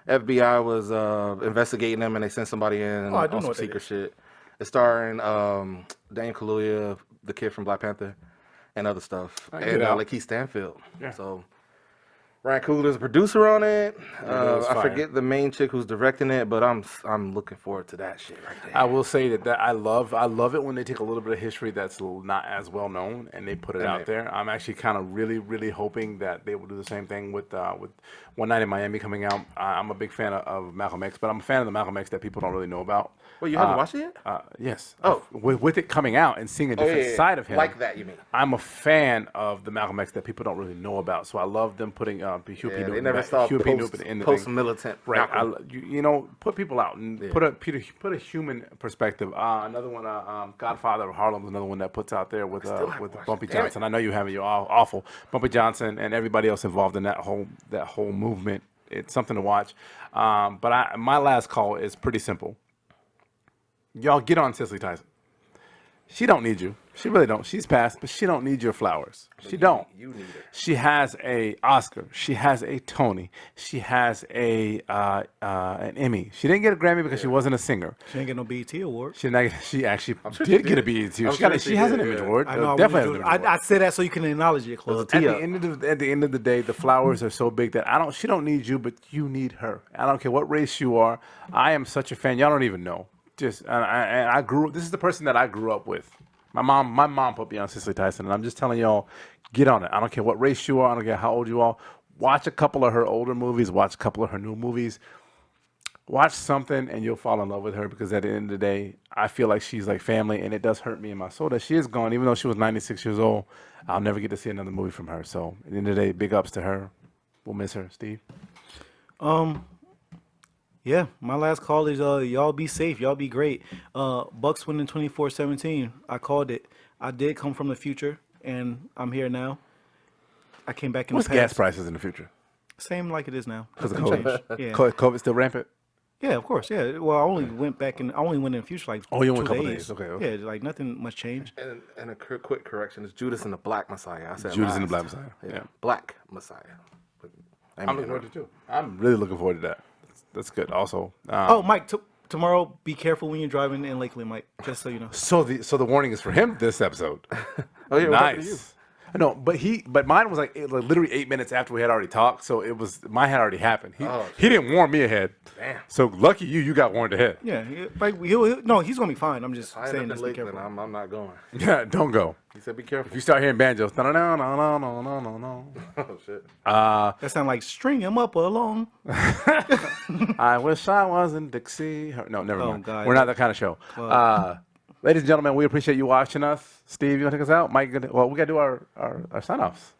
FBI was investigating them, and they sent somebody in I do on know some what that secret is. shit. It's starring Daniel Kaluuya, the kid from Black Panther, and other stuff, get and out. Lakeith Stanfield. Yeah. So Ryan Coogler's a producer on it. was I fire. forget the main chick who's directing it, but I'm looking forward to that shit right there. I will say that I love it when they take a little bit of history that's not as well known and they put it out there. I'm actually kind of really hoping that they will do the same thing with One Night in Miami coming out. I'm a big fan of Malcolm X, but I'm a fan of the Malcolm X that people don't really know about. Wait, you haven't watched it yet? Yes. Oh. With it coming out and seeing a different side of him. Like that, you mean? I'm a fan of the Malcolm X that people don't really know about. So I love them putting Hugh P. Yeah, Newton they never back- saw Hugh P. Newton in the thing. post-militant. Right, Malcolm. put people out and put a human perspective. Another one, Godfather of Harlem is another one that puts out there with Bumpy Damn it. Johnson. I know you haven't. You're awful. Bumpy Johnson and everybody else involved in that whole movement. It's something to watch. But my last call is pretty simple. Y'all get on Cicely Tyson. She don't need you. She really don't. She's passed, but she don't need your flowers. She don't. You need her. She has a Oscar. She has a Tony. She has an Emmy. She didn't get a Grammy because she wasn't a singer. She ain't get no BET award. She actually sure did she get a did. BET. I'm She, sure got a, she she has did, an Image yeah. Award. I know. Definitely has an Image Award. I said that so you can acknowledge it, Claude. At Tia. the end of the day, the flowers are so big that she don't need you, but you need her. I don't care what race you are. I am such a fan. Y'all don't even know. Just and I grew. This is the person that I grew up with. My mom put me on Cicely Tyson, and I'm just telling y'all, get on it. I don't care what race you are. I don't care how old you are. Watch a couple of her older movies. Watch a couple of her new movies. Watch something, and you'll fall in love with her because at the end of the day, I feel like she's like family, and it does hurt me in my soul that she is gone. Even though she was 96 years old, I'll never get to see another movie from her. So at the end of the day, big ups to her. We'll miss her, Steve. Yeah, my last call is y'all be safe, y'all be great. Bucks winning 24-17. I called it. I did come from the future, and I'm here now. I came back in What's the gas past. prices in the future? Same like it is now. Because of Nothing COVID. changed. Yeah. COVID still rampant? Yeah, of course. Yeah. Well, I only went in the future like Oh, you 2 went a couple days. days. Okay. Yeah, like nothing much changed. And a quick correction: it's Judas and the Black Messiah. I said Judas and the last. Black Messiah. Yeah. Black Messiah. I'm looking forward to it too. I'm really looking forward to that. That's good. Also, Oh, Mike, tomorrow be careful when you're driving in Lakeland, Mike. Just so you know. so the warning is for him this episode. Oh yeah, what happened to you? Nice. No, but mine was like literally 8 minutes after we had already talked, so mine had already happened. He didn't warn me ahead. Damn. So lucky you got warned ahead. Yeah, no, he's gonna be fine. I'm just I end saying, up just in be Lakeland. careful. I'm not going. Yeah, don't go. He said, "Be careful." If you start hearing banjos, no, no, no, no, no, no, no, no. Oh shit. That sound like string him up along. I wish I was in Dixie. No, never mind. God. We're not that kind of show. Ladies and gentlemen, we appreciate you watching us. Steve, you want to take us out? Mike, we got to do our sign-offs.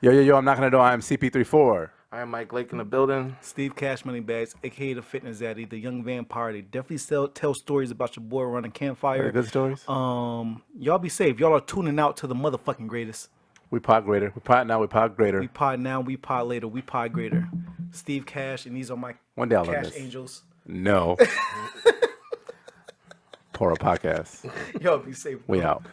Yo, I'm not going to do I am CP34. I am Mike Lake in the building. Steve Cash Money Bags, aka the Fitness Zaddy, the Young Vampire. They definitely tell stories about your boy running campfire. Good stories. Y'all be safe. Y'all are tuning out to the motherfucking greatest. We pod greater. We pod now. We pod greater. We pod now. We pod later. We pod greater. Steve Cash, and these are my One day I'll learn Cash this. Angels. No. Poro podcast. Y'all be safe. We out.